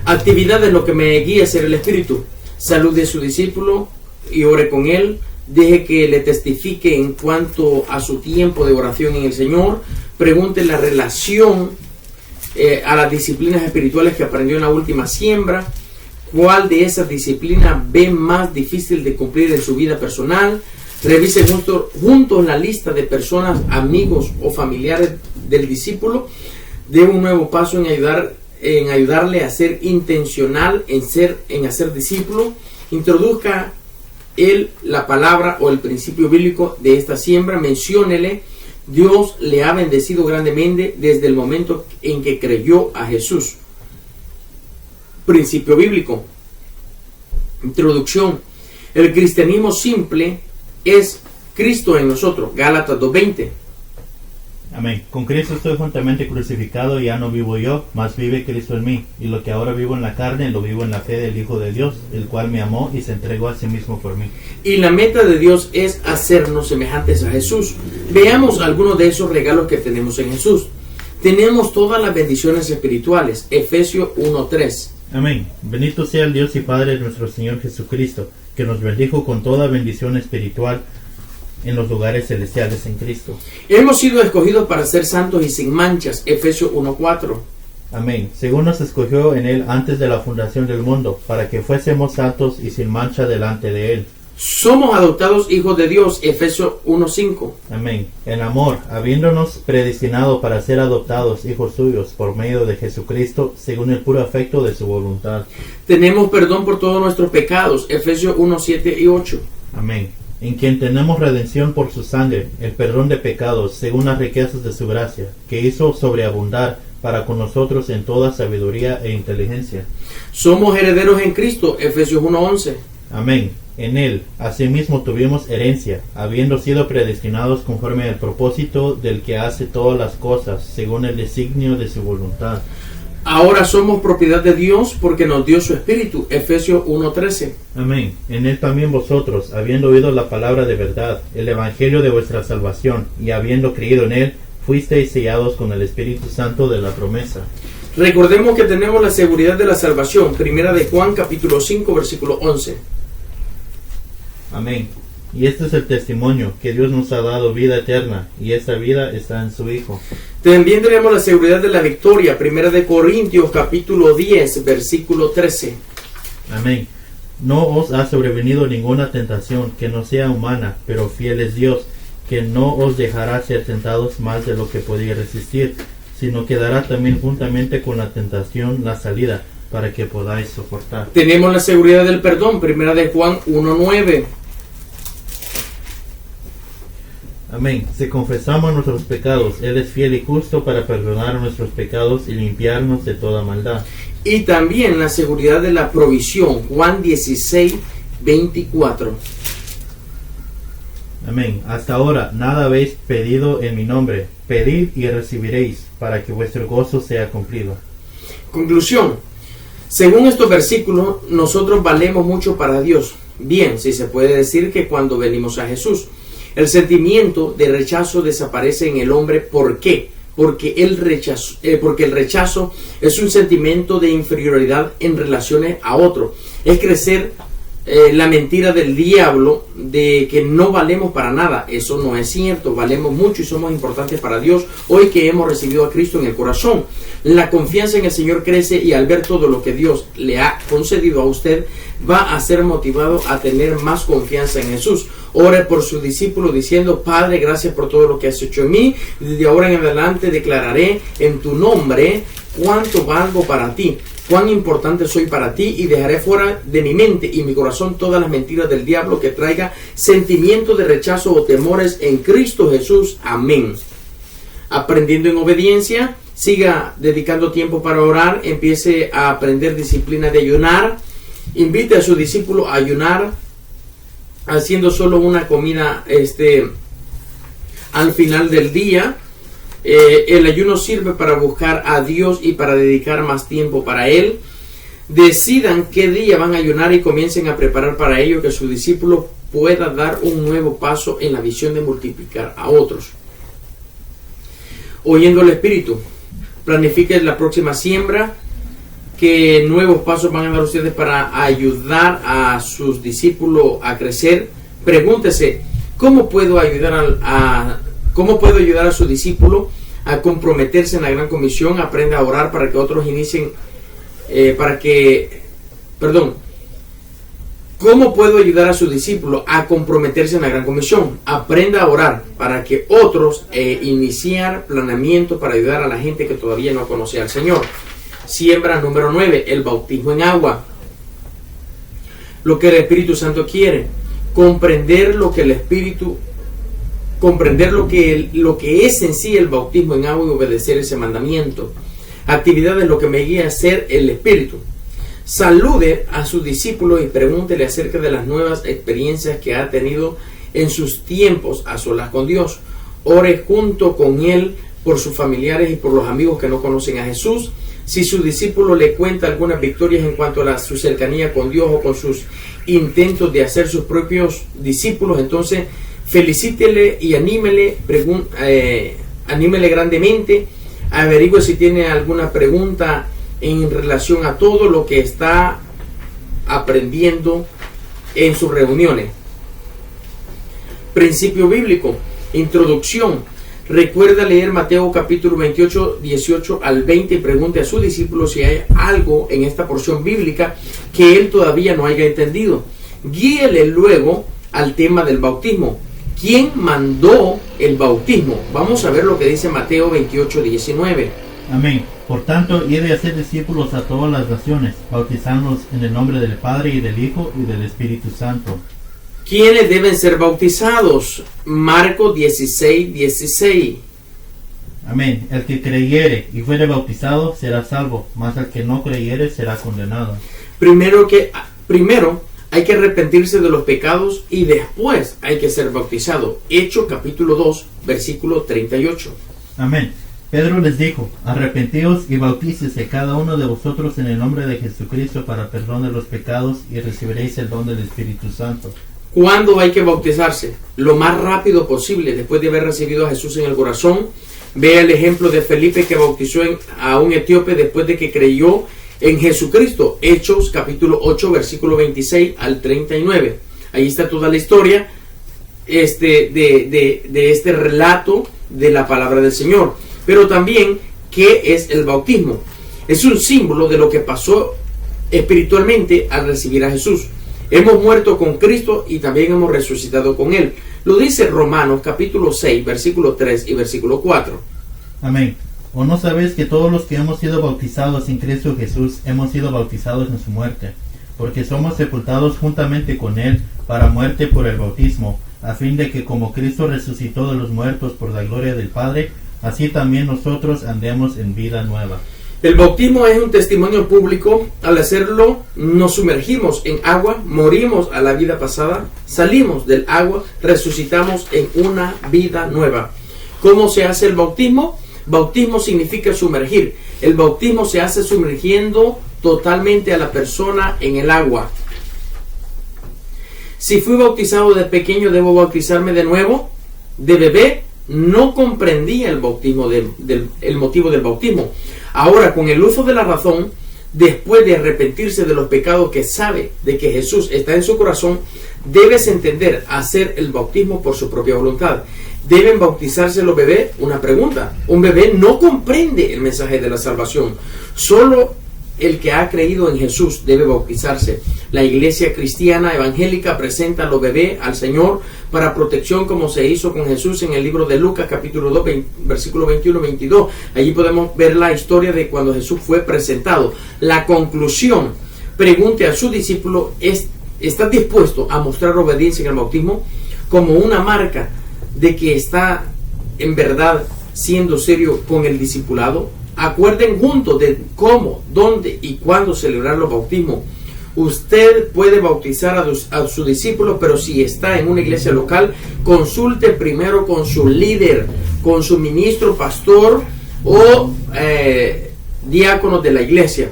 A: Actividades: lo que me guía a ser el Espíritu. Salude a su discípulo y ore con él. Deje que le testifique en cuanto a su tiempo de oración en el Señor. Pregunte la relación a las disciplinas espirituales que aprendió en la última siembra. ¿Cuál de esas disciplinas ve más difícil de cumplir en su vida personal? Revise juntos la lista de personas, amigos o familiares del discípulo. Dé un nuevo paso en ayudar en ayudarle a ser intencional en hacer discípulo, introduzca él la palabra o el principio bíblico de esta siembra, menciónele. Dios le ha bendecido grandemente desde el momento en que creyó a Jesús. Principio bíblico. Introducción. El cristianismo simple es Cristo en nosotros. Gálatas 2:20.
B: Amén. Con Cristo estoy juntamente crucificado y ya no vivo yo, mas vive Cristo en mí. Y lo que ahora vivo en la carne, lo vivo en la fe del Hijo de Dios, el cual me amó y se entregó a sí mismo por mí.
A: Y la meta de Dios es hacernos semejantes a Jesús. Veamos algunos de esos regalos que tenemos en Jesús. Tenemos todas las bendiciones espirituales. Efesios 1:3.
B: Amén. Bendito sea el Dios y Padre de nuestro Señor Jesucristo, que nos bendijo con toda bendición espiritual en los lugares celestiales en Cristo.
A: Hemos sido escogidos para ser santos y sin manchas. Efesios 1:4.
B: Amén. Según nos escogió en Él antes de la fundación del mundo, para que fuésemos santos y sin mancha delante de Él.
A: Somos adoptados hijos de Dios. Efesios 1:5.
B: Amén. En amor, habiéndonos predestinado para ser adoptados hijos suyos por medio de Jesucristo, según el puro afecto de su voluntad.
A: Tenemos perdón por todos nuestros pecados. Efesios 1:7 y 8.
B: Amén. En quien tenemos redención por su sangre, el perdón de pecados, según las riquezas de su gracia, que hizo sobreabundar para con nosotros en toda sabiduría e inteligencia.
A: Somos herederos en Cristo. Efesios 1:11.
B: Amén. En Él, asimismo tuvimos herencia, habiendo sido predestinados conforme al propósito del que hace todas las cosas, según el designio de su voluntad.
A: Ahora somos propiedad de Dios porque nos dio su Espíritu. Efesios 1:13.
B: Amén. En Él también vosotros, habiendo oído la palabra de verdad, el evangelio de vuestra salvación, y habiendo creído en Él, fuisteis sellados con el Espíritu Santo de la promesa.
A: Recordemos que tenemos la seguridad de la salvación. Primera de Juan capítulo 5 versículo 11.
B: Amén. Y este es el testimonio, que Dios nos ha dado vida eterna, y esta vida está en su Hijo.
A: También tenemos la seguridad de la victoria. Primera de Corintios capítulo 10 versículo 13.
B: Amén. No os ha sobrevenido ninguna tentación que no sea humana, pero fiel es Dios, que no os dejará ser tentados más de lo que podéis resistir, sino que dará también juntamente con la tentación la salida, para que podáis soportar.
A: Tenemos la seguridad del perdón. Primera de Juan 1:9.
B: Amén. Si confesamos nuestros pecados, Él es fiel y justo para perdonar nuestros pecados y limpiarnos de toda maldad.
A: Y también la seguridad de la provisión. Juan 16:24.
B: Amén. Hasta ahora nada habéis pedido en mi nombre. Pedid y recibiréis, para que vuestro gozo sea cumplido.
A: Conclusión. Según estos versículos, nosotros valemos mucho para Dios. Bien, si se puede decir que cuando venimos a Jesús, el sentimiento de rechazo desaparece en el hombre. ¿Por qué? Porque el rechazo es un sentimiento de inferioridad en relaciones a otro. Es crecer la mentira del diablo de que no valemos para nada. Eso no es cierto. Valemos mucho y somos importantes para Dios hoy que hemos recibido a Cristo en el corazón. La confianza en el Señor crece, y al ver todo lo que Dios le ha concedido a usted, va a ser motivado a tener más confianza en Jesús. Ore por su discípulo diciendo: Padre, gracias por todo lo que has hecho en mí. Desde ahora en adelante declararé en tu nombre cuánto valgo para ti, cuán importante soy para ti, y dejaré fuera de mi mente y mi corazón todas las mentiras del diablo que traiga sentimiento de rechazo o temores en Cristo Jesús. Amén. Aprendiendo en obediencia, siga dedicando tiempo para orar, empiece a aprender disciplina de ayunar, invite a su discípulo a ayunar, haciendo solo una comida al final del día. El ayuno sirve para buscar a Dios y para dedicar más tiempo para Él. Decidan qué día van a ayunar y comiencen a preparar para ello, que su discípulo pueda dar un nuevo paso en la visión de multiplicar a otros. Oyendo el Espíritu, planifiquen la próxima siembra. ¿Qué nuevos pasos van a dar ustedes para ayudar a sus discípulos a crecer? Pregúntese: ¿cómo puedo ayudar a su discípulo a comprometerse en la gran comisión? Aprenda a orar para que otros inicien, ¿Cómo puedo ayudar a su discípulo a comprometerse en la gran comisión? Aprenda a orar para que otros iniciar planeamiento para ayudar a la gente que todavía no conoce al Señor. Siembra número 9, el bautismo en agua. Lo que el Espíritu Santo quiere, comprender lo que el Espíritu, comprender lo que es en sí el bautismo en agua y obedecer ese mandamiento. Actividades, lo que me guía a ser el Espíritu. Salude a sus discípulos y pregúntele acerca de las nuevas experiencias que ha tenido en sus tiempos a solas con Dios. Ore junto con él por sus familiares y por los amigos que no conocen a Jesús. Si su discípulo le cuenta algunas victorias en cuanto a su cercanía con Dios o con sus intentos de hacer sus propios discípulos, entonces felicítele y anímele grandemente. Averigüe si tiene alguna pregunta en relación a todo lo que está aprendiendo en sus reuniones. Principio bíblico, introducción. Recuerda leer Mateo capítulo 28, 18 al 20 y pregunte a sus discípulos si hay algo en esta porción bíblica que él todavía no haya entendido. Guíele luego al tema del bautismo. ¿Quién mandó el bautismo? Vamos a ver lo que dice Mateo 28, 19.
B: Amén. Por tanto, id a hacer discípulos a todas las naciones, bautizándolos en el nombre del Padre y del Hijo y del Espíritu Santo.
A: ¿Quiénes deben ser bautizados? Marcos 16, 16.
B: Amén. El que creyere y fuere bautizado será salvo, mas el que no creyere será condenado.
A: Primero hay que arrepentirse de los pecados y después hay que ser bautizado. Hechos capítulo 2, versículo 38.
B: Amén. Pedro les dijo: arrepentíos y bautícese cada uno de vosotros en el nombre de Jesucristo para perdón de los pecados y recibiréis el don del Espíritu Santo.
A: ¿Cuándo hay que bautizarse? Lo más rápido posible, después de haber recibido a Jesús en el corazón. Vea el ejemplo de Felipe, que bautizó a un etíope después de que creyó en Jesucristo. Hechos capítulo 8, versículo 26 al 39. Ahí está toda la historia de este relato de la palabra del Señor. Pero también, ¿qué es el bautismo? Es un símbolo de lo que pasó espiritualmente al recibir a Jesús. Hemos muerto con Cristo y también hemos resucitado con Él. Lo dice Romanos capítulo 6, versículo 3 y versículo 4.
B: Amén. ¿O no sabéis que todos los que hemos sido bautizados en Cristo Jesús hemos sido bautizados en su muerte? Porque somos sepultados juntamente con Él para muerte por el bautismo, a fin de que como Cristo resucitó de los muertos por la gloria del Padre, así también nosotros andemos en vida nueva.
A: El bautismo es un testimonio público. Al hacerlo, nos sumergimos en agua, morimos a la vida pasada, salimos del agua, resucitamos en una vida nueva. ¿Cómo se hace el bautismo? Bautismo significa sumergir. El bautismo se hace sumergiendo totalmente a la persona en el agua. Si fui bautizado de pequeño, ¿debo bautizarme de nuevo? De bebé, no comprendía el bautismo el motivo del bautismo. Ahora, con el uso de la razón, después de arrepentirse de los pecados que sabe de que Jesús está en su corazón, debes entender hacer el bautismo por su propia voluntad. ¿Deben bautizarse los bebés? Una pregunta. Un bebé no comprende el mensaje de la salvación. Solo el que ha creído en Jesús debe bautizarse. La iglesia cristiana evangélica presenta a los bebés al Señor para protección, como se hizo con Jesús en el libro de Lucas capítulo 2, versículo 21-22. Allí podemos ver la historia de cuando Jesús fue presentado. La conclusión: pregunte a su discípulo, ¿estás dispuesto a mostrar obediencia en el bautismo como una marca de que está en verdad siendo serio con el discipulado? Acuerden juntos de cómo, dónde y cuándo celebrar los bautismos. Usted puede bautizar a su discípulo, pero si está en una iglesia local, consulte primero con su líder, con su ministro, pastor o diácono de la iglesia.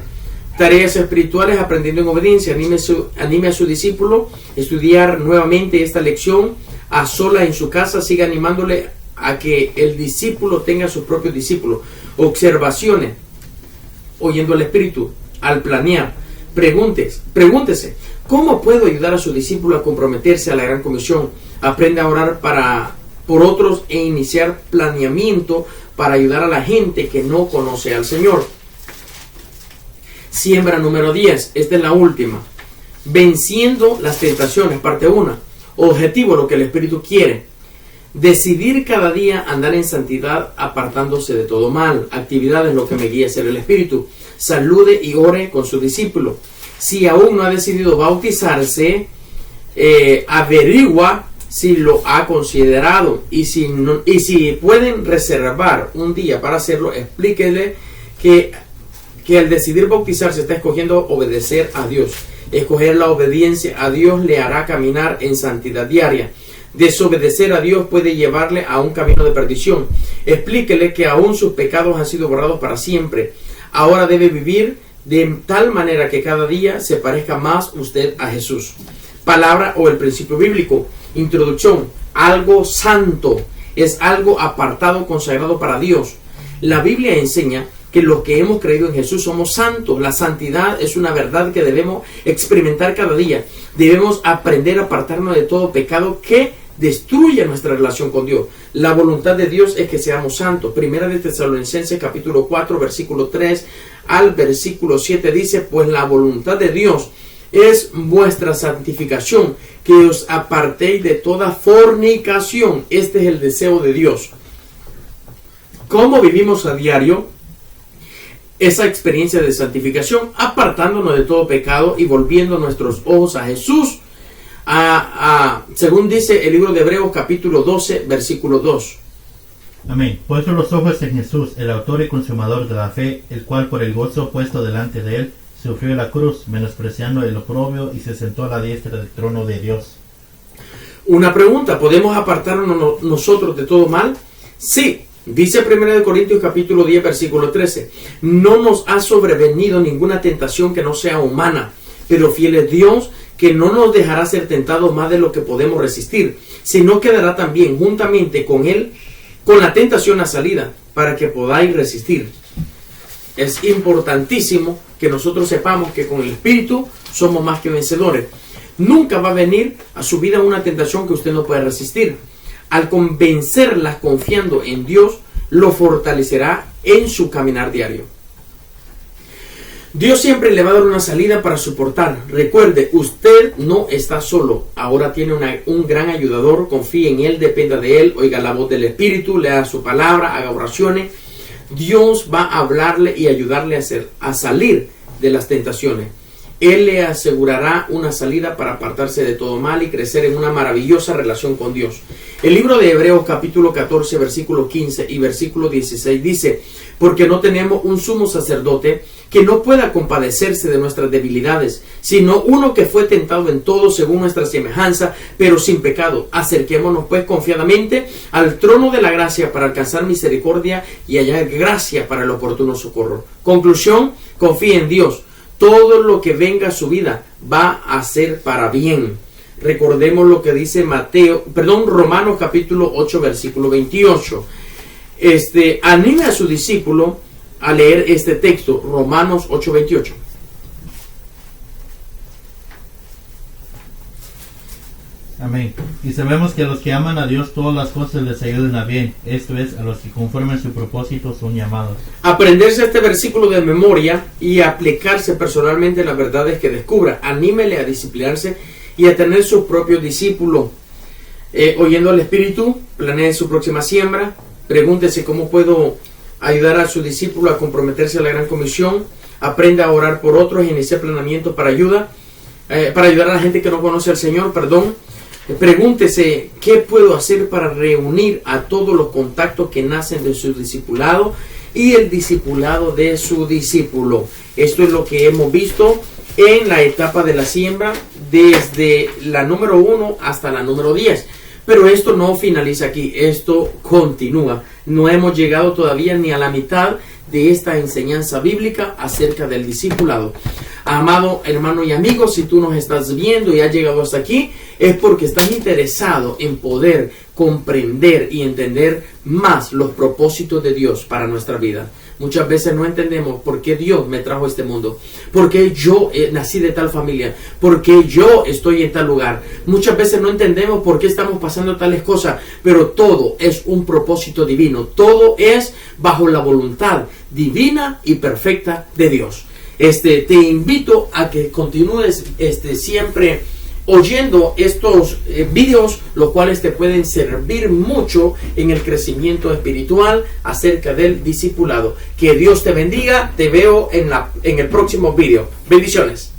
A: Tareas espirituales, aprendiendo en obediencia. Anime a su discípulo a estudiar nuevamente esta lección a sola en su casa. Siga animándole a que el discípulo tenga sus propios discípulos. Observaciones, oyendo al Espíritu, al planear. Pregúntese, ¿cómo puedo ayudar a su discípulo a comprometerse a la gran comisión? Aprenda a orar por otros e iniciar planeamiento para ayudar a la gente que no conoce al Señor. Siembra número 10, esta es la última. Venciendo las tentaciones, parte 1. Objetivo, lo que el Espíritu quiere. Decidir cada día andar en santidad, apartándose de todo mal. Actividad es lo que me guía a ser el Espíritu. Salude y ore con su discípulo. Si aún no ha decidido bautizarse, averigua si lo ha considerado. Y si pueden reservar un día para hacerlo, explíquele que al decidir bautizarse está escogiendo obedecer a Dios. Escoger la obediencia a Dios le hará caminar en santidad diaria. Desobedecer a Dios puede llevarle a un camino de perdición. Explíquele que aún sus pecados han sido borrados para siempre. Ahora debe vivir de tal manera que cada día se parezca más usted a Jesús. Palabra o el principio bíblico. Introducción. Algo santo es algo apartado, consagrado para Dios. La Biblia enseña que los que hemos creído en Jesús somos santos. La santidad es una verdad que debemos experimentar cada día. Debemos aprender a apartarnos de todo pecado que destruye nuestra relación con Dios. La voluntad de Dios es que seamos santos. Primera de Tesalonicenses capítulo 4 versículo 3 al versículo 7 dice: pues la voluntad de Dios es vuestra santificación, que os apartéis de toda fornicación. Este es el deseo de Dios. ¿Cómo vivimos a diario esa experiencia de santificación? Apartándonos de todo pecado y volviendo nuestros ojos a Jesús, según dice el libro de Hebreos capítulo 12 versículo 2.
B: Amén. Puesto los ojos en Jesús, el autor y consumador de la fe, el cual por el gozo puesto delante de él sufrió la cruz, menospreciando el oprobio, y se sentó a la diestra del trono de Dios.
A: Una pregunta: ¿podemos apartarnos nosotros de todo mal? Sí. Dice 1 Corintios capítulo 10 versículo 13: no nos ha sobrevenido ninguna tentación que no sea humana, pero fiel es Dios, que no nos dejará ser tentados más de lo que podemos resistir, sino que dará también juntamente con él, con la tentación, a salida, para que podáis resistir. Es importantísimo que nosotros sepamos que con el Espíritu somos más que vencedores. Nunca va a venir a su vida una tentación que usted no pueda resistir. Al convencerlas confiando en Dios, lo fortalecerá en su caminar diario. Dios siempre le va a dar una salida para soportar. Recuerde, usted no está solo. Ahora tiene un gran ayudador. Confíe en Él, dependa de Él, oiga la voz del Espíritu, lea su palabra, haga oraciones. Dios va a hablarle y ayudarle a salir de las tentaciones. Él le asegurará una salida para apartarse de todo mal y crecer en una maravillosa relación con Dios. El libro de Hebreos capítulo 14 versículo 15 y versículo 16 dice: porque no tenemos un sumo sacerdote que no pueda compadecerse de nuestras debilidades, sino uno que fue tentado en todo según nuestra semejanza, pero sin pecado. Acerquémonos pues confiadamente al trono de la gracia para alcanzar misericordia y hallar gracia para el oportuno socorro. Conclusión: confíe en Dios. Todo lo que venga a su vida va a ser para bien. Recordemos lo que dice Romanos capítulo 8 versículo 28. Anime a su discípulo a leer este texto, Romanos 8, 28.
B: Amén. Y sabemos que a los que aman a Dios todas las cosas les ayudan a bien, esto es, a los que conforme a su propósito son llamados.
A: Aprenderse este versículo de memoria y aplicarse personalmente las verdades que descubra. Anímele a disciplinarse y a tener su propio discípulo. Oyendo al Espíritu, planee su próxima siembra. Pregúntese cómo puedo ayudar a su discípulo a comprometerse a la gran comisión. Aprenda a orar por otros y iniciar planeamiento para ayudar a la gente que no conoce al Señor. Pregúntese qué puedo hacer para reunir a todos los contactos que nacen de su discipulado y el discipulado de su discípulo. Esto es lo que hemos visto en la etapa de la siembra, desde la número 1 hasta la número 10. Pero esto no finaliza aquí, esto continúa. No hemos llegado todavía ni a la mitad de esta enseñanza bíblica acerca del discipulado. Amado hermano y amigo, si tú nos estás viendo y has llegado hasta aquí, es porque estás interesado en poder comprender y entender más los propósitos de Dios para nuestra vida. Muchas veces no entendemos por qué Dios me trajo a este mundo, por qué yo nací de tal familia, por qué yo estoy en tal lugar. Muchas veces no entendemos por qué estamos pasando tales cosas, pero todo es un propósito divino. Todo es bajo la voluntad divina y perfecta de Dios. Te invito a que continúes siempre oyendo estos videos, los cuales te pueden servir mucho en el crecimiento espiritual acerca del discipulado. Que Dios te bendiga. Te veo en el próximo video. Bendiciones.